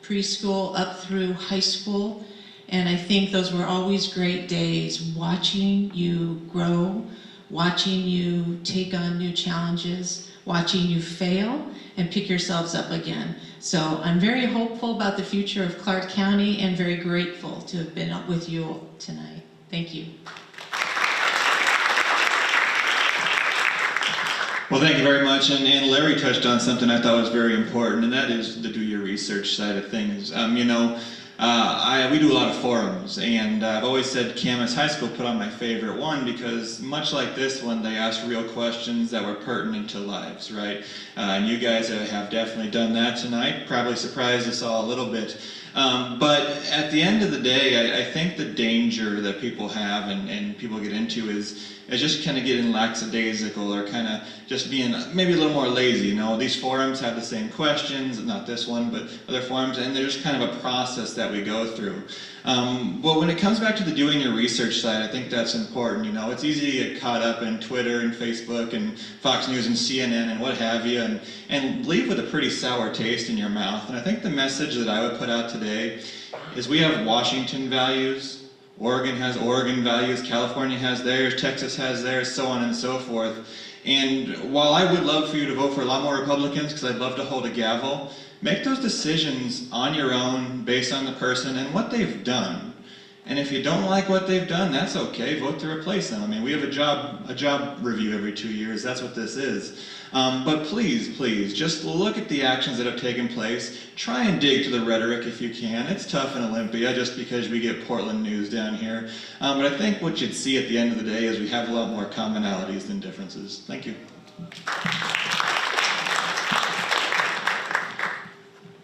preschool up through high school. And I think those were always great days, watching you grow, watching you take on new challenges, watching you fail and pick yourselves up again. So I'm very hopeful about the future of Clark County and very grateful to have been up with you tonight. Thank you. Well, thank you very much. And Larry touched on something I thought was very important, and that is the do your research side of things. We do a lot of forums, and I've always said Camas High School put on my favorite one because much like this one, they asked real questions that were pertinent to lives, right? And you guys have definitely done that tonight. Probably surprised us all a little bit. But at the end of the day, I think the danger that people have and people get into is just kind of getting lackadaisical or kind of just being maybe a little more lazy. You know, these forums have the same questions, not this one, but other forums, and there's kind of a process that we go through. But when it comes back to the doing your research side, I think that's important. You know, it's easy to get caught up in Twitter and Facebook and Fox News and CNN and what have you, and leave with a pretty sour taste in your mouth. And I think the message that I would put out today is we have Washington values, Oregon has Oregon values, California has theirs, Texas has theirs, so on and so forth. And while I would love for you to vote for a lot more Republicans, because I'd love to hold a gavel, make those decisions on your own based on the person and what they've done. And if you don't like what they've done, that's okay. Vote to replace them. I mean, we have a job review every 2 years. That's what this is. But please, just look at the actions that have taken place. Try and dig to the rhetoric if you can. It's tough in Olympia just because we get Portland news down here. But I think what you'd see at the end of the day is we have a lot more commonalities than differences. Thank you.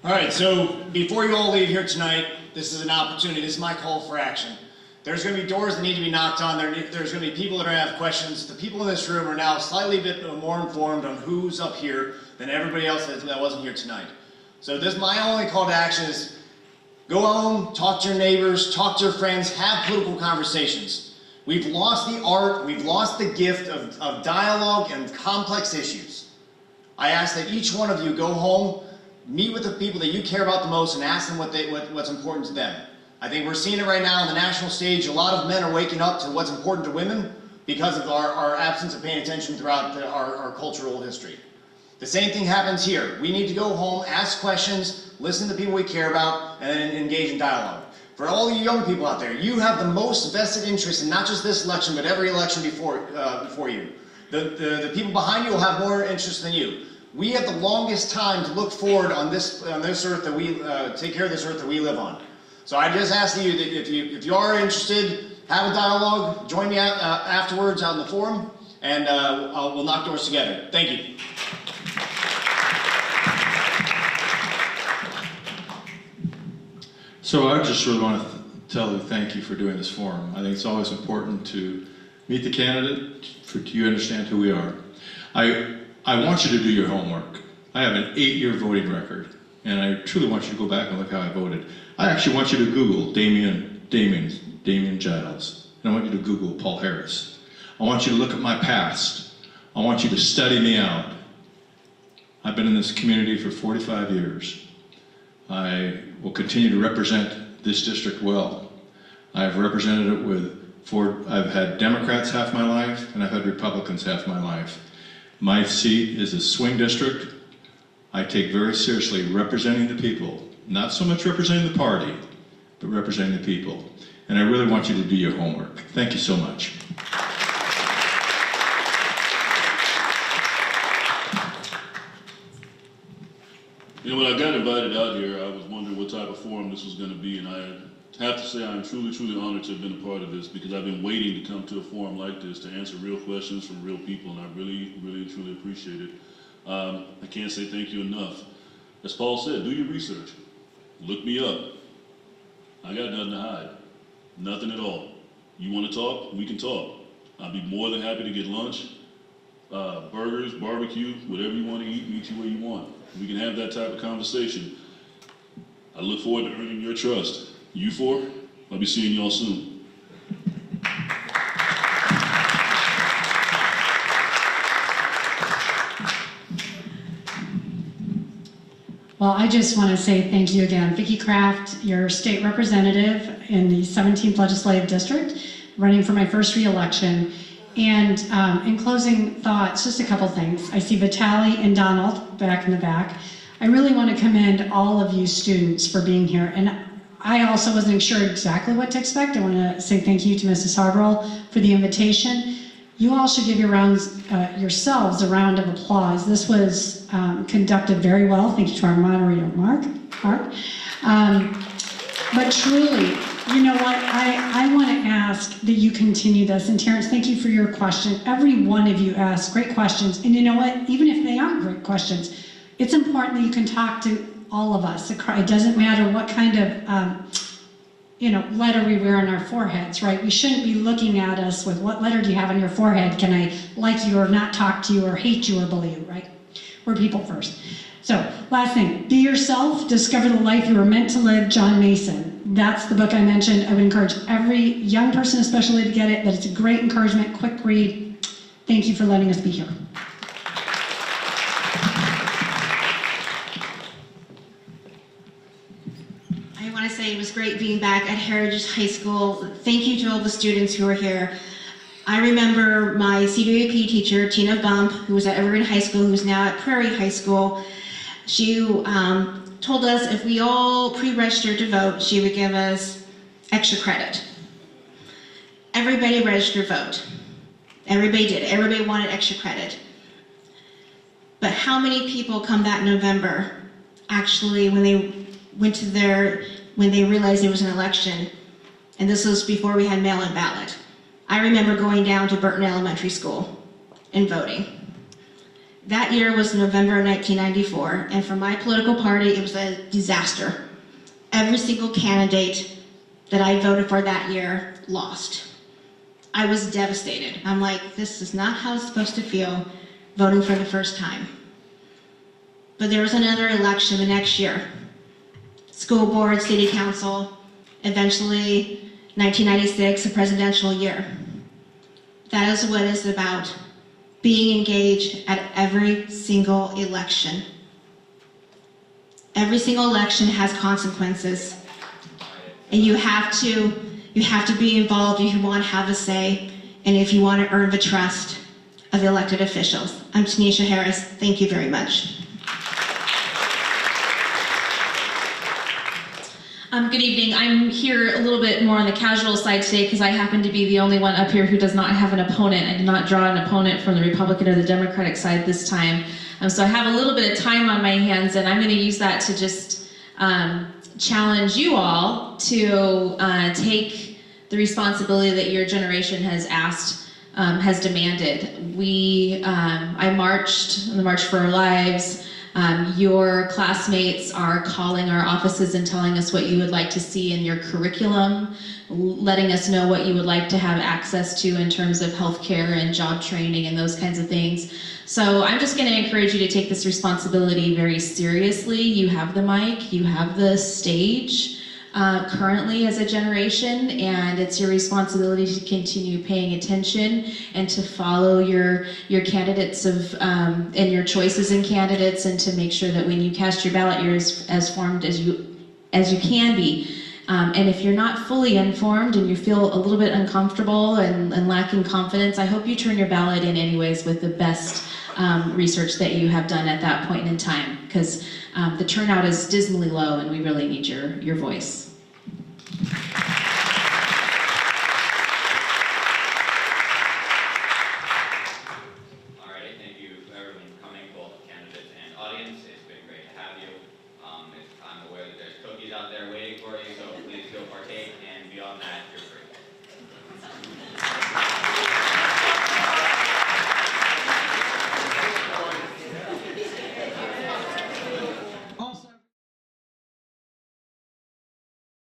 All right, so before you all leave here tonight, this is an opportunity. This is my call for action. There's going to be doors that need to be knocked on. There's going to be people that are going to have questions. The people in this room are now slightly bit more informed on who's up here than everybody else that wasn't here tonight. So my only call to action is go home, talk to your neighbors, talk to your friends, have political conversations. We've lost the art, we've lost the gift of dialogue and complex issues. I ask that each one of you go home, meet with the people that you care about the most and ask them what's important to them. I think we're seeing it right now on the national stage. A lot of men are waking up to what's important to women because of our absence of paying attention throughout our cultural history. The same thing happens here. We need to go home, ask questions, listen to people we care about, and then engage in dialogue. For all you young people out there, you have the most vested interest in not just this election, but every election before you. The people behind you will have more interest than you. We have the longest time to look forward on this earth that we take care of this earth that we live on. So I just ask you that if you are interested, have a dialogue, join me afterwards out in the forum, and we'll knock doors together. Thank you. So I just really want to tell you thank you for doing this forum. I think it's always important to meet the candidate, for you understand who we are. I want you to do your homework. I have an 8-year voting record, and I truly want you to go back and look how I voted. I actually want you to Google Damien Giles, and I want you to Google Paul Harris. I want you to look at my past. I want you to study me out. I've been in this community for 45 years. I will continue to represent this district well. I have represented it I've had Democrats half my life, and I've had Republicans half my life. My seat is a swing district. I take very seriously representing the people, not so much representing the party, but representing the people. And I really want you to do your homework. Thank you so much. You know, when I got invited out here, I was wondering what type of forum this was going to be, and I have to say I'm truly, truly honored to have been a part of this, because I've been waiting to come to a forum like this to answer real questions from real people, and I really, really, truly appreciate it. I can't say thank you enough. As Paul said, do your research. Look me up. I got nothing to hide. Nothing at all. You want to talk? We can talk. I'll be more than happy to get lunch, burgers, barbecue, whatever you want to eat, meet you where you want. We can have that type of conversation. I look forward to earning your trust. You four, I'll be seeing y'all soon. Well, I just want to say thank you again. Vicki Kraft, your state representative in the 17th Legislative District, running for my first re-election. And in closing thoughts, just a couple things. I see Vitaly and Donald back in the back. I really want to commend all of you students for being here. And I also wasn't sure exactly what to expect. I want to say thank you to Mrs. Harbrell for the invitation. You all should give yourselves a round of applause. This was conducted very well. Thank you to our moderator, Mark. But truly, you know what, I want to ask that you continue this. And Terrence, thank you for your question. Every one of you asked great questions. And you know what, even if they aren't great questions, it's important that you can talk to all of us. It doesn't matter what kind of letter we wear on our foreheads, right? We shouldn't be looking at us with what letter do you have on your forehead? Can I like you or not talk to you or hate you or bully you, right? We're people first. So, last thing, be yourself, discover the life you were meant to live, John Mason. That's the book I mentioned. I would encourage every young person especially to get it, but it's a great encouragement, quick read. Thank you for letting us be here. I want to say it was great being back at Heritage High School. Thank you to all the students who were here. I remember my CWP teacher, Tina Bump, who was at Evergreen High School, who's now at Prairie High School. She told us if we all pre-registered to vote, she would give us extra credit. Everybody registered to vote. Everybody did. Everybody wanted extra credit. But how many people come that November actually when they went to when they realized there was an election, and this was before we had mail-in ballot. I remember going down to Burton Elementary School and voting. That year was November 1994, and for my political party, it was a disaster. Every single candidate that I voted for that year lost. I was devastated. I'm like, this is not how it's supposed to feel voting for the first time. But there was another election the next year. School board, city council, eventually 1996, a presidential year. That is what it's about, being engaged at every single election. Every single election has consequences, and you have to be involved if you want to have a say, and if you want to earn the trust of the elected officials. I'm Tanisha Harris. Thank you very much. Good evening. I'm here a little bit more on the casual side today because I happen to be the only one up here who does not have an opponent. I did not draw an opponent from the Republican or the Democratic side this time. So I have a little bit of time on my hands, and I'm going to use that to just challenge you all to take the responsibility that your generation has demanded. I marched on the March for Our Lives. Your classmates are calling our offices and telling us what you would like to see in your curriculum, letting us know what you would like to have access to in terms of healthcare and job training and those kinds of things. So I'm just going to encourage you to take this responsibility very seriously. You have the mic, you have the stage currently as a generation, and it's your responsibility to continue paying attention and to follow your candidates and your choices in candidates, and to make sure that when you cast your ballot, you're as formed as you can be. And if you're not fully informed and you feel a little bit uncomfortable and lacking confidence, I hope you turn your ballot in anyways with the best research that you have done at that point in time, because the turnout is dismally low and we really need your voice.